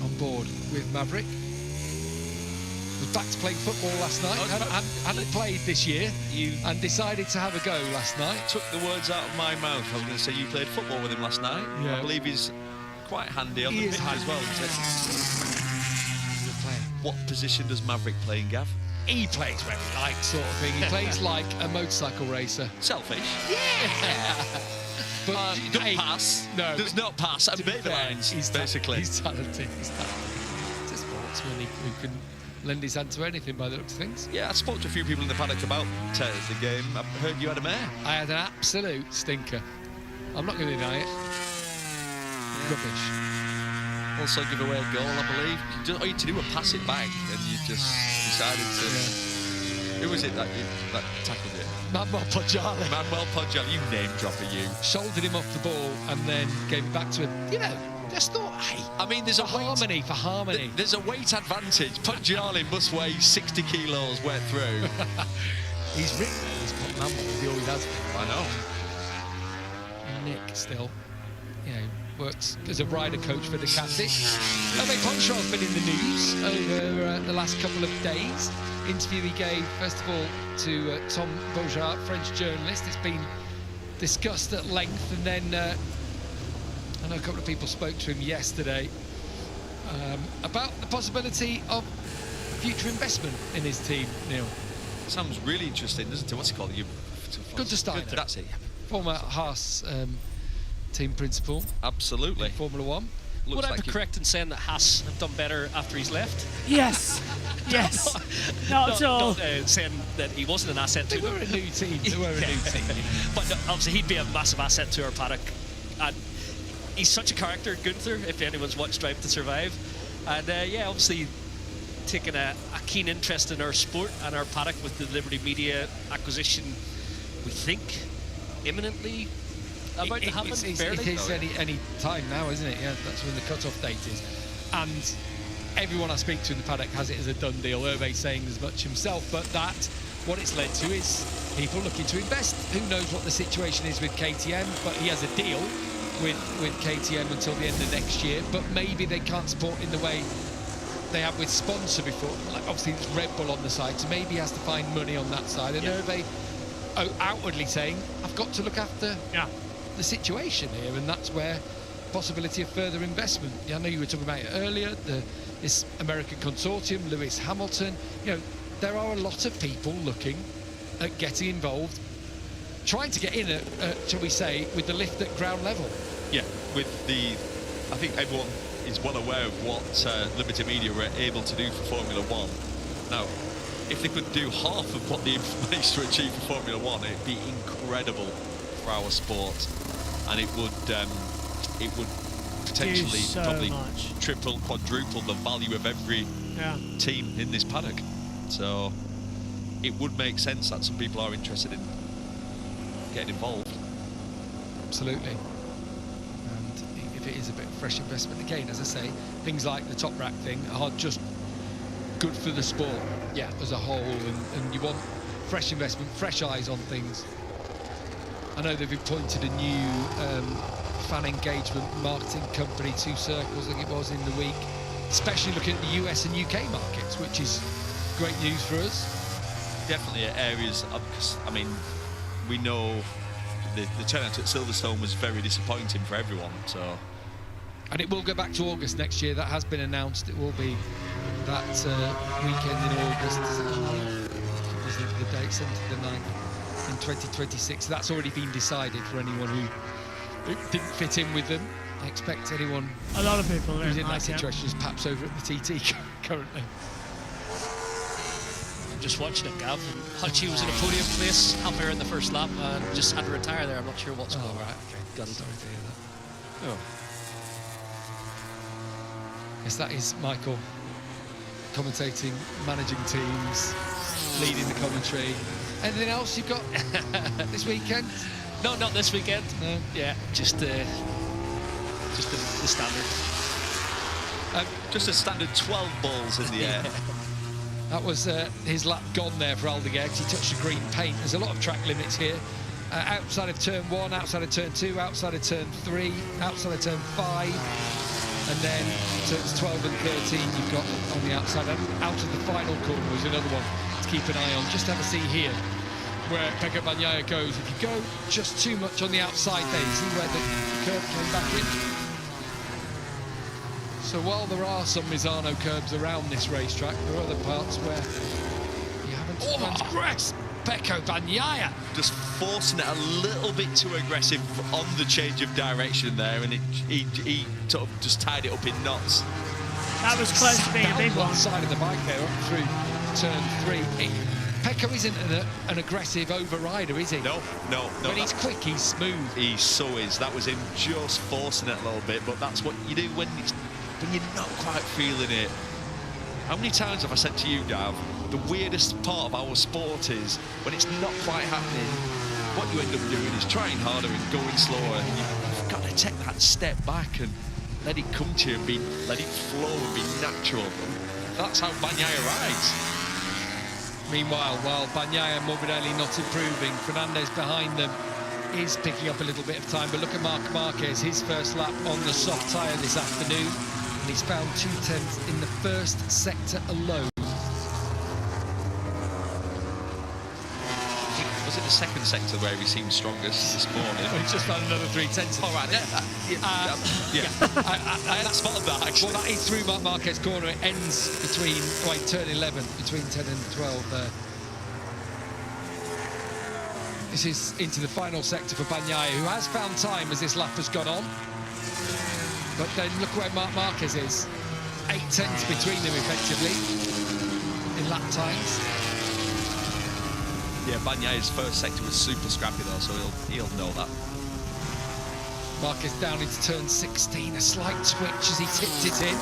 On board with Maverick. Was back to playing football last night. Hadn't played this year and decided to have a go last night. Took the words out of my mouth. I was going to say you played football with him last night. Yeah. I believe he's quite handy on the pitch as well. What position does Maverick play in, Gav? He plays where he likes, sort of thing. He plays like a motorcycle racer. Selfish. Yeah. But Don't pass. No. Does not pass. And baby lines, basically. He's talented. He's talented. He's a sportsman who can lend his hand to anything by the looks of things. Yeah, I spoke to a few people in the paddock about the game. I heard you had a mare. I had an absolute stinker. I'm not going to deny it. Rubbish. Also give away a goal, I believe. All you had to do was pass it back, and you just decided to... Yeah. Who was it that tackled you? Manuel Poggiali. Manuel Poggiali, you name dropper, you. Shouldered him off the ball and then gave it back to him. You know, just thought, hey, I mean, there's a harmony for harmony. There's a weight advantage. Poggiali must weigh 60 kilos wet through. He's written he's got Manuel, he always has been. I know. Nick still, you know, works as a rider coach for Ducati. Hervé Poncharad's been in the news over the last couple of days. Interview he gave, first of all, to Tom Beaujard, French journalist. It's been discussed at length, and then I know a couple of people spoke to him yesterday about the possibility of future investment in his team, Neil. Sounds really interesting, doesn't it? What's it called? Gunther Steiner. That's it. Former Haas team principal. Absolutely. In Formula One. Would I be correct in saying that Haas have done better after he's left? Yes. Yes. Not at all. Not saying that he wasn't an asset to them. They were a new team. They were a new team. But obviously he'd be a massive asset to our paddock. And he's such a character, Gunther, if anyone's watched Drive to Survive. And yeah, obviously taking a keen interest in our sport and our paddock with the Liberty Media acquisition, we think, imminently about to happen. It is any time now, isn't it? Yeah, that's when the cut-off date is. And everyone I speak to in the paddock has it as a done deal. Hervé saying as much himself, but what it's led to is people looking to invest. Who knows what the situation is with KTM, but he has a deal with KTM until the end of next year, but maybe they can't support in the way they have with sponsor before. Like obviously it's Red Bull on the side, so maybe he has to find money on that side. And Hervé outwardly saying, I've got to look after the situation here, and that's where possibility of further investment. I know you were talking about it earlier, this American consortium, Lewis Hamilton. You know, there are a lot of people looking at getting involved, trying to get in at, shall we say, with the lift at ground level. Yeah, I think everyone is well aware of what Liberty Media were able to do for Formula One. Now, if they could do half of what they managed to achieve for Formula One, it'd be incredible for our sport, and it would potentially probably triple, quadruple the value of every team in this paddock. So it would make sense that some people are interested in getting involved. Absolutely. And if it is a bit of fresh investment, again, as I say, things like the top rack thing are just good for the sport as a whole, and you want fresh investment, fresh eyes on things. I know they've appointed a new fan engagement marketing company, Two Circles, I think it was, in the week, especially looking at the US and UK markets, which is great news for us. Definitely areas of, I mean, we know the turnout at Silverstone was very disappointing for everyone, so And it will go back to August next year. That has been announced. It will be that weekend in August. Is the date, 7th to the 9th in 2026. That's already been decided for anyone who didn't fit in with them. I expect anyone A lot of people who's in like that situation is perhaps over at the TT currently. Just watching it, Gav. Hutchie was in a podium place halfway in the first lap and just had to retire there. I'm not sure what's going on. Right, okay. Got it. Sorry to hear that. Oh. Yes, that is Michael, commentating, managing teams, leading the commentary. Anything else you've got this weekend? No, not this weekend. No. Yeah, just the standard. Just a standard 12 balls in the air. That was his lap gone there for Aldeguer because he touched the green paint. There's a lot of track limits here. Outside of turn 1, outside of turn 2, outside of turn 3, outside of turn 5, and then turns 12 and 13 you've got on the outside. And out of the final corner was another one to keep an eye on. Just have a see here where Pecco Bagnaia goes. If you go just too much on the outside there, you see where the curve came back in. So while there are some Misano curbs around this racetrack, there are other parts where you haven't transgressed. Pecco Bagnaia Just forcing it a little bit too aggressive on the change of direction there, and he sort of just tied it up in knots. That was close to being a big down one. side of the bike there, up through turn 3. Pecco isn't an aggressive overrider, is he? No. When he's quick, he's smooth. He so is. That was him just forcing it a little bit, but that's what you do when you're not quite feeling it. How many times have I said to you, Dav, the weirdest part of our sport is when it's not quite happening, what you end up doing is trying harder and going slower. And you've got to take that step back and let it come to you and let it flow and be natural. That's how Bagnaia rides. Meanwhile, while Bagnaia and Morbidelli not improving, Fernandez behind them is picking up a little bit of time. But look at Marc Marquez, his first lap on the soft tyre this afternoon. And he's found 2/10 in the first sector alone. Was it the second sector where he seemed strongest this morning? He's just found another 3/10. All right, I had spotted that actually. Well, that is through Marc Marquez corner. It ends between, turn 11, between 10 and 12 there. This is into the final sector for Bagnaia, who has found time as this lap has gone on. But then look where Marc Marquez is. 8/10 between them, effectively, in lap times. Yeah, Bagnaia's first sector was super scrappy though, so he'll know that. Marquez down into turn 16, a slight twitch as he tipped it in.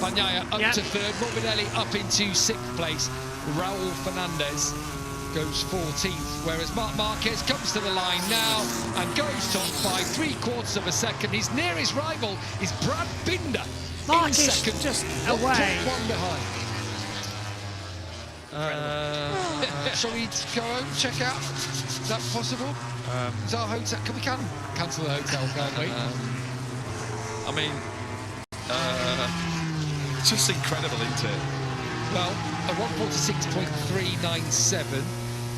Bagnaia up to third, Morbidelli up into 6th place. Raul Fernandez goes 14th, whereas Marc Marquez comes to the line now and goes top by 3/4 of a second. His nearest rival is Brad Binder in second, just away. One behind. Shall we go home, check out? Is that possible? Is our hotel? We can cancel the hotel, can't we? I mean, it's just incredible, isn't it? Well, a 1:46.397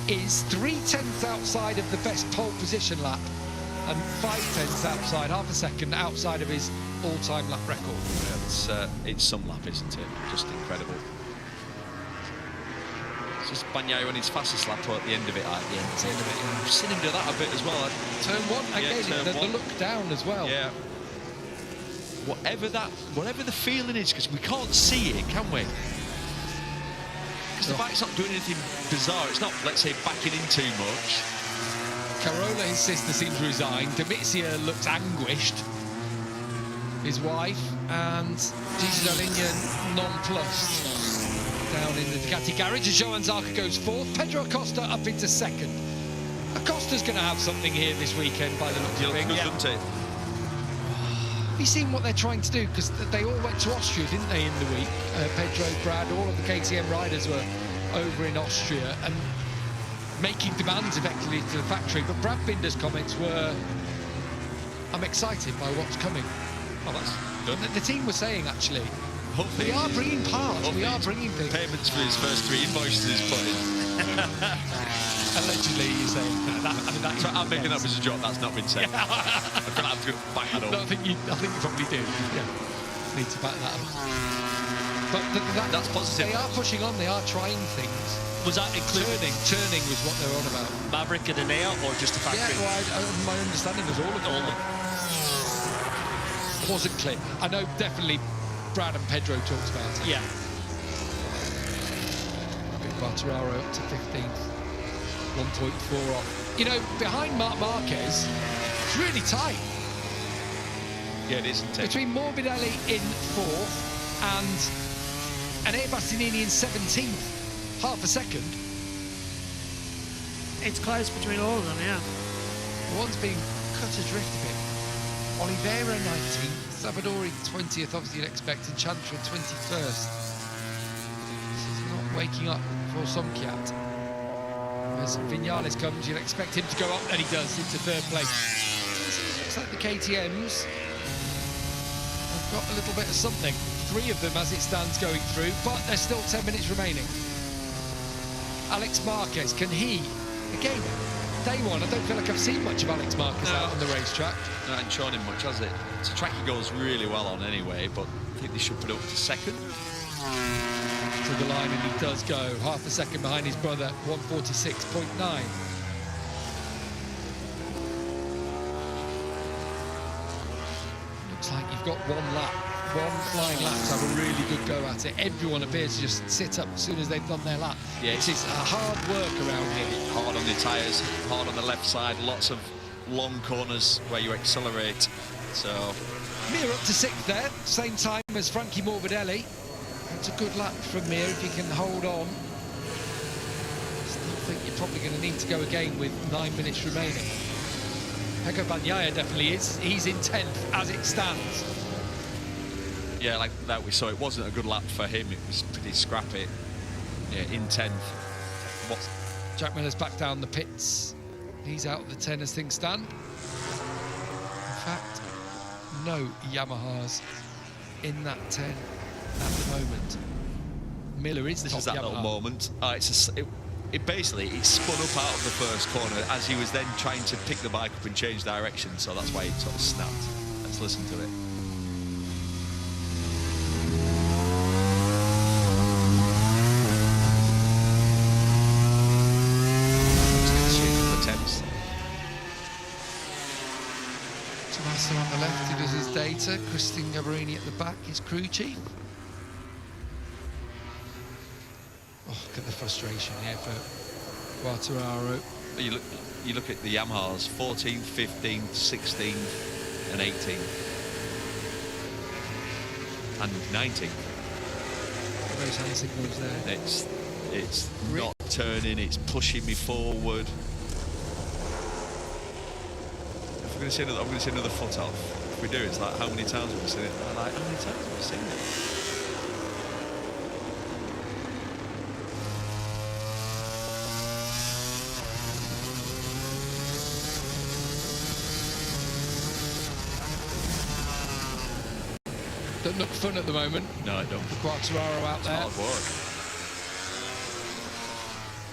is 3/10 outside of the best pole position lap and 5/10 outside, half a second outside of his all-time lap record. Yeah, it's some lap, isn't it? Just incredible. It's just Bagnaia on his fastest lap at the end of it, I've seen him do that a bit as well. Turn 1, again, the look down as well. Yeah. Whatever the feeling is, because we can't see it, can we? Because the bike's not doing anything bizarre. It's not, let's say, backing in too much. Carola, his sister, seems resigned. Demizia looks anguished. His wife, and Gigi Dall'Igna nonplussed. Down in the Ducati garage as Johan Zarco goes 4th. Pedro Acosta up into 2nd. Acosta's going to have something here this weekend by the looks of things. Doesn't it? Have you seen what they're trying to do? Because they all went to Austria, didn't they, in the week? Pedro, Brad, all of the KTM riders were over in Austria and making demands effectively to the factory. But Brad Binder's comments were, I'm excited by what's coming. Oh, that's good. The team was saying, actually, hopefully, we are bringing parts, we are bringing things. Payments for his first 3 invoices he's put in. Allegedly, you say. No, that So I'm making that as a joke. That's not been said. I feel like I'm going to back that up. No, I think you probably do. Yeah, need to back that up. But that's positive. They are pushing on. They are trying things. Was that including Turning was what they're on about. Maverick and Enea, or just the factory? Yeah, well, my understanding was all of them. It wasn't clear. I know definitely Brad and Pedro talked about it. Yeah. Quartararo up to 15th, 1.4 off. You know, behind Marc Marquez, it's really tight. Yeah, it is. Between Morbidelli in 4th and Bastianini in 17th, half a second. It's close between all of them, yeah. One's being cut adrift a bit. Oliveira 19th, Savadori 20th, obviously you'd expect, and Chantra 21st. He's not waking up for some cat. As Vinales comes, you'd expect him to go up, and he does, into 3rd place. Looks like the KTMs have got a little bit of something. 3 of them, as it stands, going through, but there's still 10 minutes remaining. Alex Marquez, can he, again, day one, I don't feel like I've seen much of Alex Marquez out on the racetrack. No, I haven't shown him much, has it? It's a track he goes really well on anyway, but I think they should put it up to 2nd. To the line, and he does go half a second behind his brother, 146.9. Looks like you've got one flying lap to have a really good go at it. Everyone appears to just sit up as soon as they've done their lap. Yeah, it's hard work around here. Hard on the tyres, hard on the left side, lots of long corners where you accelerate. So Mir up to 6th there, same time as Frankie Morbidelli. It's a good lap from Mir if he can hold on. Still think you're probably going to need to go again with 9 minutes remaining. Pecco Bagnaia definitely is. He's in 10th as it stands. Yeah, like that we saw, it wasn't a good lap for him. It was pretty scrappy. Yeah, in 10th. Jack Miller's back down the pits. He's out of the 10 as things stand. In fact, no Yamahas in that 10 at the moment. Miller is This top is that Yamaha. little moment. It basically spun up out of the first corner as he was then trying to pick the bike up and change direction. So that's why it sort of snapped. Let's listen to it. Tommaso on the left, who does his data. Christian Gabarini at the back, his crew chief. Oh, look at the frustration here for Quartararo. You look at the Yamahas, 14th, 15th, 16th and 18th. And 19th. Those hand signals there. It's not turning, it's pushing me forward. I'm going to see another foot off. If we do, it's like, how many times have we seen it? I'm like, how many times have we seen it? Don't look fun at the moment. No, I don't. Quartararo out there. Hard work.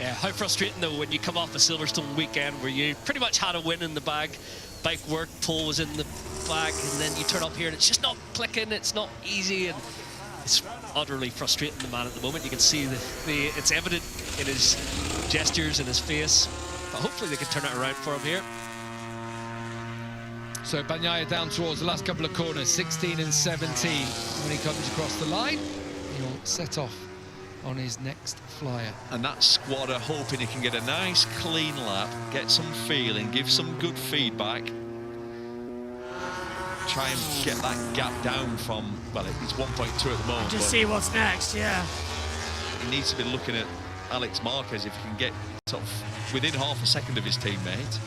Yeah, how frustrating though when you come off a Silverstone weekend where you pretty much had a win in the bag, bike work, pole was in the bag, and then you turn up here and it's just not clicking, it's not easy, and it's utterly frustrating the man at the moment. You can see it's evident in his gestures and his face, but hopefully they can turn it around for him here. So Bagnaia down towards the last couple of corners, 16 and 17. When he comes across the line, he'll set off on his next flyer. And that squad are hoping he can get a nice clean lap, get some feeling, give some good feedback, try and get that gap down from, well, it's 1.2 at the moment. Just see what's next, yeah. He needs to be looking at Alex Marquez if he can get sort of within half a second of his teammate.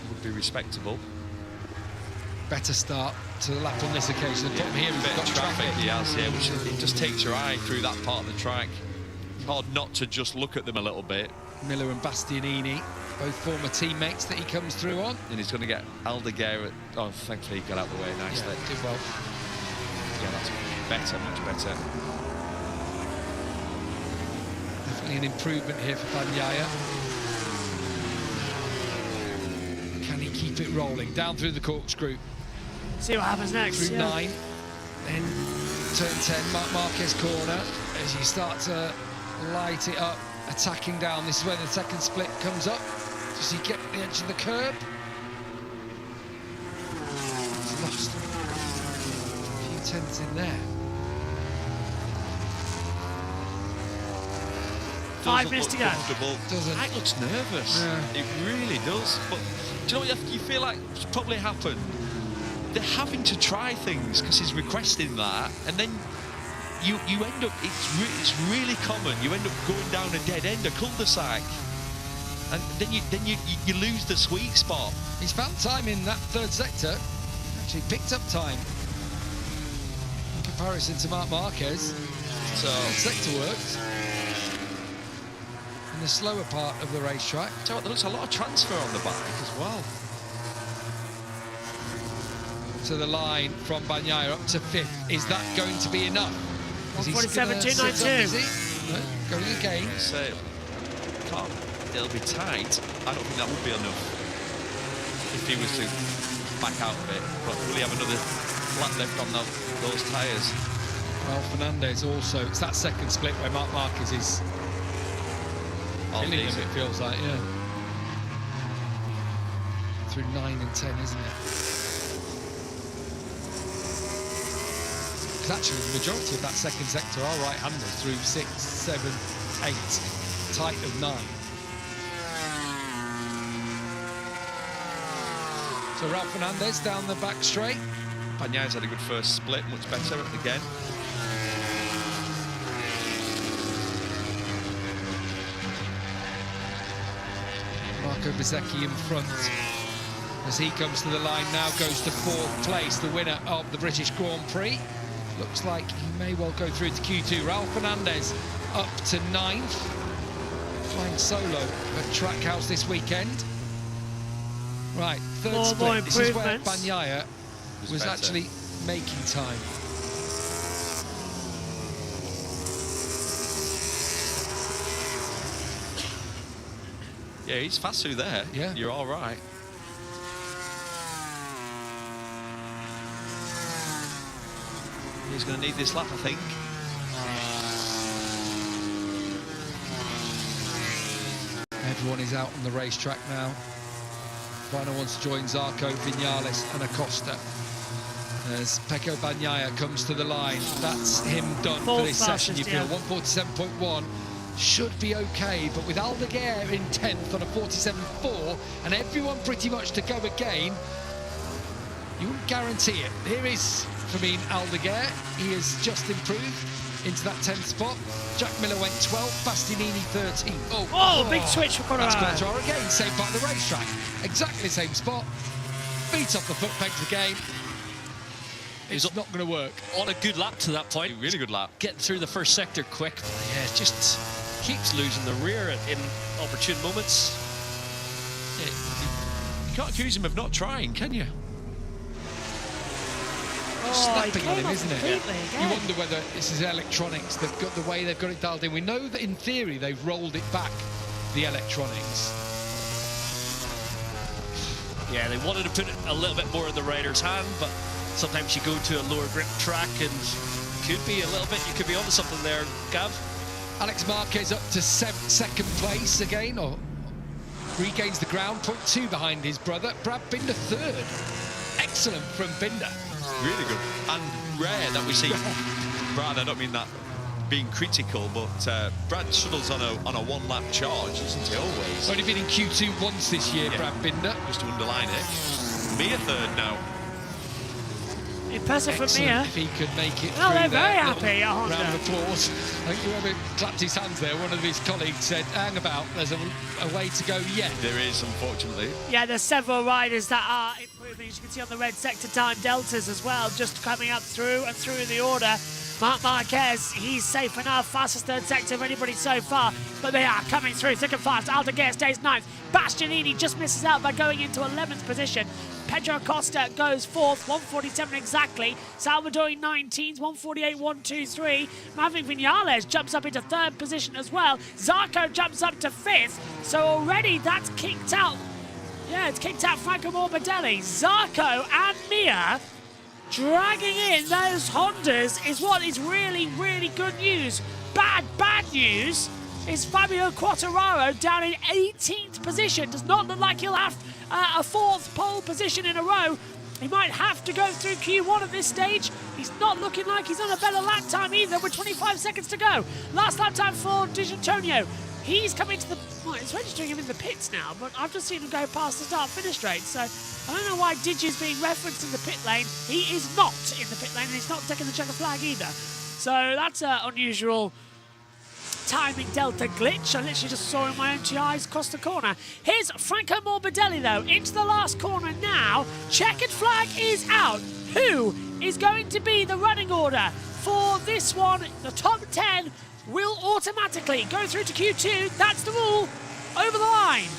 Would be respectable. Better start to the lap on this occasion. The problem here is Bit got of traffic he has here, which it just takes your eye through that part of the track. Hard not to just look at them a little bit. Miller and Bastianini, both former teammates that he comes through on. And he's going to get Aldeguer. Oh, thankfully he got out of the way nicely. Yeah, did well. Yeah, that's better, much better. Definitely an improvement here for Bagnaia. Can he keep it rolling? Down through the corkscrew. See what happens next. Through 9. Then turn 10, Marc Marquez corner. As you start to light it up, attacking down. This is where the second split comes up. Does he get the edge of the curb? He's lost a few tenths in there. 5 minutes to go. Doesn't. It looks nervous. Yeah. It really does. But do you know what you feel like probably happened? They're having to try things because he's requesting that, and then you end up. It's really common. You end up going down a dead end, a cul-de-sac, and then you lose the sweet spot. He's found time in that third sector. Actually picked up time in comparison to Marc Marquez. So third sector works in the slower part of the racetrack. So there looks a lot of transfer on the bike as well. To the line from Bagnaia up to 5th. Is that going to be enough? 147.292. No, going again. So it'll be tight. I don't think that would be enough if he was to back out of it. But will he have another lap left on those tyres? Well, Fernandez also. It's that second split where Marc Marquez is killing him, it feels like, yeah. Through 9 and 10, isn't it? Actually, the majority of that second sector are right-handers through 6, 7, 8, tight of 9. So Ralph Fernandez down the back straight. Bagnaia's had a good first split, much better again. Marco Bezzecchi in front. As he comes to the line now, goes to 4th place, the winner of the British Grand Prix. Looks like he may well go through to Q2. Ralph Fernandez up to 9th. Flying solo at Trackhouse this weekend. Right, third split. This is where Bagnaia was actually making time. Yeah, he's fast through there. Yeah. You're all right. He's going to need this lap, I think. Everyone is out on the racetrack now. Final ones to join Zarco, Vinales and Acosta. As Pecco Bagnaia comes to the line. That's him done for this session, you feel. 147.1 should be okay, but with Aldeguer in 10th on a 47.4 and everyone pretty much to go again, you wouldn't guarantee it. Here is Fermin Aldeguer. He has just improved into that 10th spot. Jack Miller went 12th, Bastianini 13th. Oh, big switch for Quartararo. That's Quartararo again, same part of the racetrack. Exactly the same spot. Beat off the foot pegs again. It's not going to work. On a good lap to that point. Really good lap. Getting through the first sector quick. Yeah, just keeps losing the rear in opportune moments. You can't accuse him of not trying, can you? Snapping on him, isn't it? Again. You wonder whether this is electronics. They've got the way they've got it dialed in. We know that in theory they've rolled it back, the electronics. Yeah, they wanted to put it a little bit more in the rider's hand, but sometimes you go to a lower grip track and could be a little bit, you could be onto something there, Gav. Alex Marquez up to 2nd place again, or regains the ground, 0.2 behind his brother. Brad Binder 3rd. Excellent from Binder. Really good. And rare that we see Brad, I don't mean that being critical, but Brad struggles on a one-lap charge, isn't he, always? Only been in Q2 once this year, Brad Binder. Just to underline it. Mia 3rd now. Impressive from Excellent Mia. if he could make it Well, through they're very there. happy at Honda. Round of applause. I think whoever clapped his hands there, one of his colleagues said, hang about, there's a way to go yet. There is, unfortunately. Yeah, there's several riders that are improving. As you can see on the red sector time deltas as well, just coming up through and through the order. Marc Marquez, he's safe enough, fastest 3rd sector of anybody so far, but they are coming through thick and fast. Aldeguer stays 9th. Bastianini just misses out by going into 11th position. Pedro Acosta goes fourth, 147 exactly. Salvadori 19s, 148, 123. Maverick Vinales jumps up into third position as well. Zarco jumps up to fifth. So already that's kicked out. Yeah, it's kicked out Franco Morbidelli. Zarco and Mia dragging in those Hondas is what is really, really good news. Bad news is Fabio Quartararo down in 18th position. Does not look like he'll have a fourth pole position in a row. He might have to go through Q1 at this stage. He's not looking like he's on a better lap time either with 25 seconds to go. Last lap time for Di Antonio. He's coming to the... Well, it's registering him in the pits now, but I've just seen him go past the start-finish straight, so I don't know why Digi's being referenced in the pit lane. He is not in the pit lane, and he's not taking the checker flag either. So that's an unusual timing delta glitch. I literally just saw in my own two eyes across the corner. Here's Franco Morbidelli, though, into the last corner now. Checkered flag is out. Who is going to be the running order for this one? The top 10 will automatically go through to Q2. That's the rule. Over the line.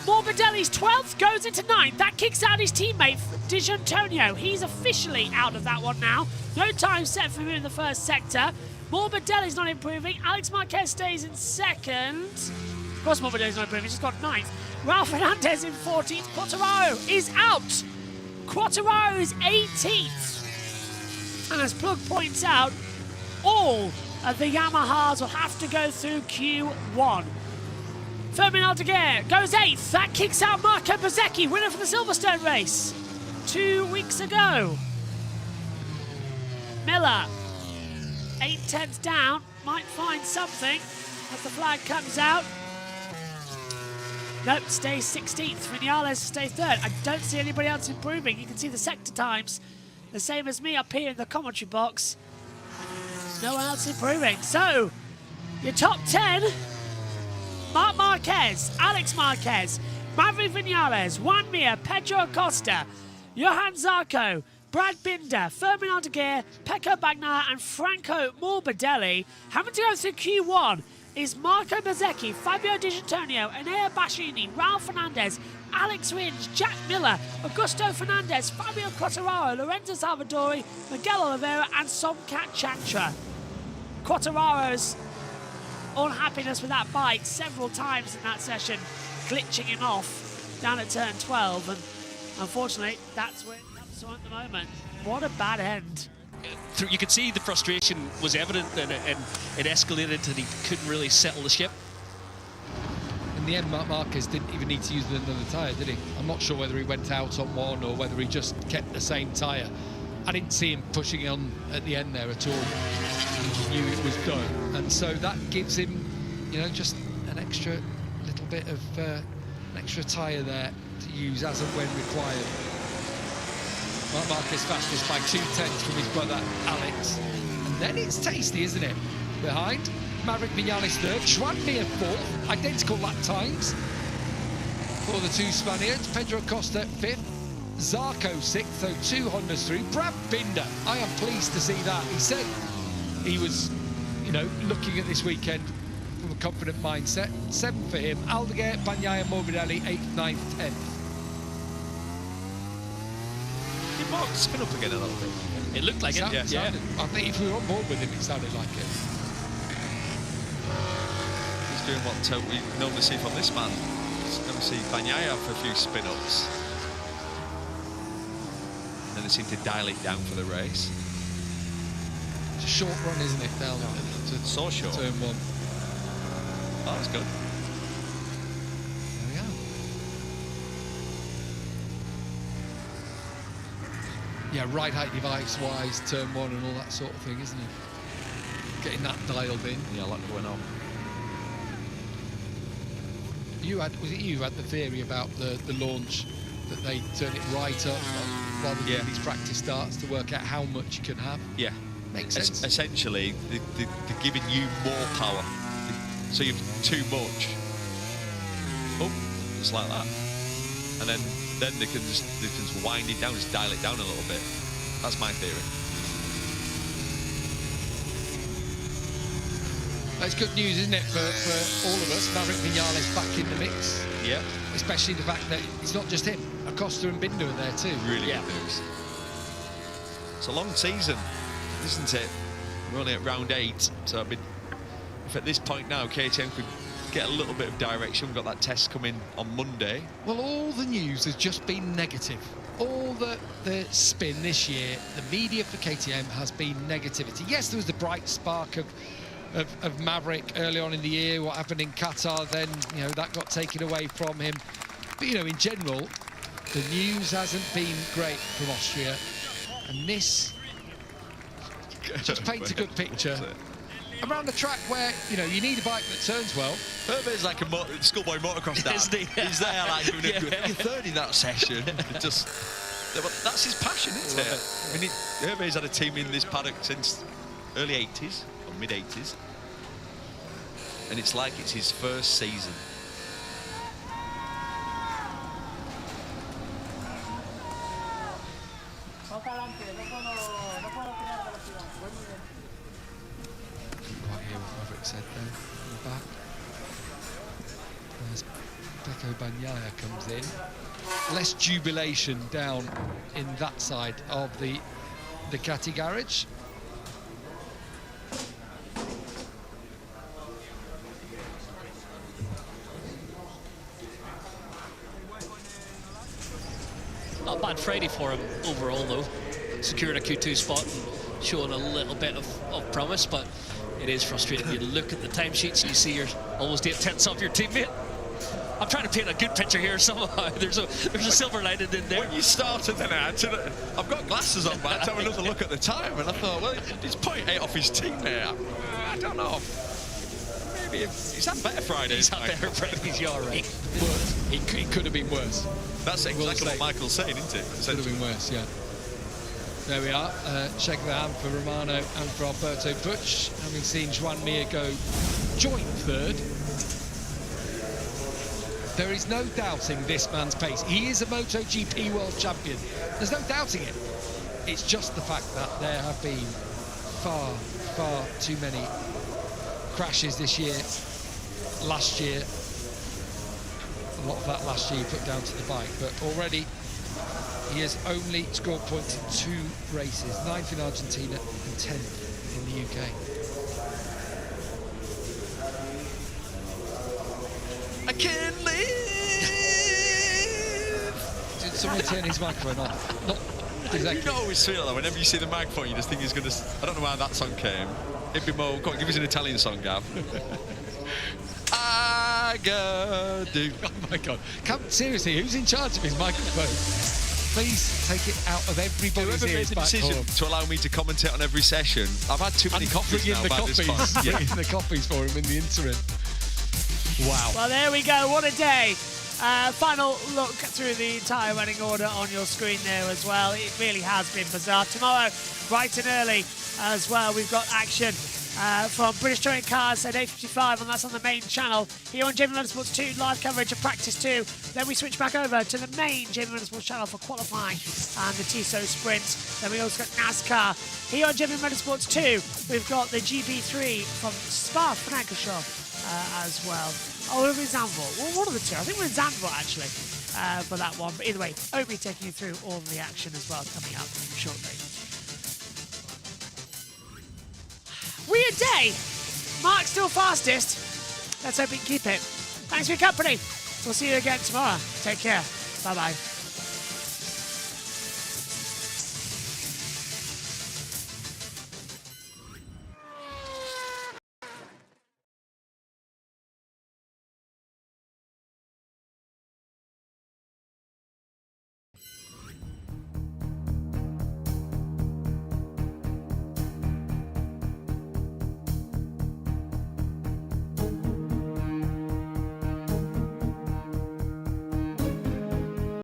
Morbidelli's 12th goes into 9th. That kicks out his teammate, Di Antonio. He's officially out of that one now. No time set for him in the first sector. Morbidelli's not improving. Alex Marquez stays in second. Of course Morbidelli's not improving, he's just got 9th. Ralph Fernandez in 14th. Quartararo is out. Quartararo is 18th. And as Plug points out, all of the Yamahas will have to go through Q1. Fermin Aldeguer goes 8th. That kicks out Marco Bezzecchi, winner for the Silverstone race 2 weeks ago. Miller, 8/10 down, might find something as the flag comes out. Nope, stays 16th. Vinales stays 3rd. I don't see anybody else improving. You can see the sector times, the same as me up here in the commentary box. No one else improving. So, your top 10, Marc Marquez, Alex Marquez, Maverick Vinales, Juan Mir, Pedro Acosta, Johan Zarco, Brad Binder, Fermin Aldeguer, Pecco Bagnaia and Franco Morbidelli. Having to go through Q1 is Marco Bezzecchi, Fabio Di Antonio, Enea Bassini, Ralph Fernandez, Alex Rins, Jack Miller, Augusto Fernandez, Fabio Quartararo, Lorenzo Salvadori, Miguel Oliveira and Somkat Chantra. Quartararo's unhappiness with that bike several times in that session, glitching him off down at turn 12, and unfortunately that's where it comes to at the moment. What a bad end. You could see the frustration was evident, and it escalated and he couldn't really settle the ship. In the end, Marc Marquez didn't even need to use another tyre, did he? I'm not sure whether he went out on one or whether he just kept the same tyre. I didn't see him pushing on at the end there at all. He knew it was done, and so that gives him, you know, just an extra little bit of an extra tyre there to use as and when required. Marc Marquez fastest by 2/10 from his brother Alex, and then it's tasty, isn't it? Behind, Maverick Vinales 3rd, Juan Mir 4th, identical lap times for the two Spaniards. Pedro Acosta 5th, Zarco 6th, so 2 Hondas through. Brad Binder, I am pleased to see that. He said he was, you know, looking at this weekend from a confident mindset. 7th for him. Aldeguer, Bagnaia, Morbidelli 8th, 9th, 10th. Did Mark spin up again a little bit? It looked like it. Yeah. I think if we were on board with him, it sounded like it. He's doing what we normally see from this man. Never see Bagnaia for a few spin-ups. And then they seem to dial it down for the race. It's a short run, isn't it, down to So short. turn 1. Oh, that's good. There we are. Yeah, ride height device-wise, turn 1 and all that sort of thing, isn't it? Getting that dialed in. Yeah, a lot going on. Was it you who had the theory about the launch, that they turn it right up rather than Yeah. these practice starts to work out how much you can have? Yeah. Makes sense. Essentially, they're giving you more power. So you've too much. Oh, just like that. And then they can just wind it down, just dial it down a little bit. That's my theory. That's good news, isn't it, for all of us? Maverick Vinales back in the mix. Yeah. Especially the fact that it's not just him. Acosta and Binder are there too. Really good news. It's a long season, isn't it? We're only at round 8, so if at this point now KTM could get a little bit of direction, we've got that test coming on Monday. Well, all the news has just been negative. All the spin this year, the media for KTM has been negativity. Yes, there was the bright spark of Maverick early on in the year. What happened in Qatar, then that got taken away from him. But in general, the news hasn't been great from Austria, and this just paints a good picture around the track where you need a bike that turns well. Herbert's like a schoolboy motocross dad. He's there like doing a good third in that session. That's his passion, isn't it? I mean, Herbert's had a team in this paddock since early 80s or mid 80s, and it's like it's his first season. Quite hear what Maverick said there in the back. As Pecco Bagnaia comes in. Less jubilation down in that side of the Ducati garage. Not a bad Friday for him overall, though. Securing a Q2 spot and showing a little bit of promise, but it is frustrating. You look at the timesheets and you see you're almost 8/10 off your teammate. I'm trying to paint a good picture here somehow. There's a silver lining in there. When you started, then I've got glasses on, but I had to have another look at the time, and I thought, well, it's 0.8 off his teammate. I don't know. Maybe he's had better Fridays. He's had better Fridays, you're right. Worse. It could have been worse. That's exactly what Michael's saying, isn't it? Could have been worse, yeah. There we are. Shake the hand for Romano and for Alberto Butch, having seen Joan Mir go joint third. There is no doubting this man's pace. He is a MotoGP world champion. There's no doubting it. It's just the fact that there have been far, far too many crashes this year. Last year, a lot of that last year he put down to the bike, but already he has only scored points in 2 races, 9th in Argentina and 10th in the UK. I can't live. Did someone turn his microphone on? Not exactly. You always feel that whenever you see the microphone, you just think he's going to... I don't know why that song came. It'd be more... Go on, give us an Italian song, Gav. I gotta do. Oh my God. Seriously, who's in charge of his microphone? Please take it out of everybody's Whoever made ears the back decision home. to allow me to commentate on every session, I've had too many coffees now by this point. Bring in the coffees for him in the interim. Wow. Well, there we go. What a day. Final look through the entire running order on your screen there as well. It really has been bizarre. Tomorrow, bright and early as well, we've got action from British Touring Cars at 8:55, and that's on the main channel. Here on JBMotorsports 2, live coverage of practice 2. Then we switch back over to the main JBMotorsports channel for qualifying and the TSO sprints. Then we also got NASCAR. Here on JBMotorsports 2, we've got the GB3 from Spa-Francorchamps as well. Oh, we're in Zandvoort. Well, one of the two. I think we're in Zandvoort, actually, for that one. But either way, I'll be taking you through all of the action as well coming up shortly. Weird day. Mark's still fastest. Let's hope he can keep it. Thanks for your company. We'll see you again tomorrow. Take care. Bye-bye.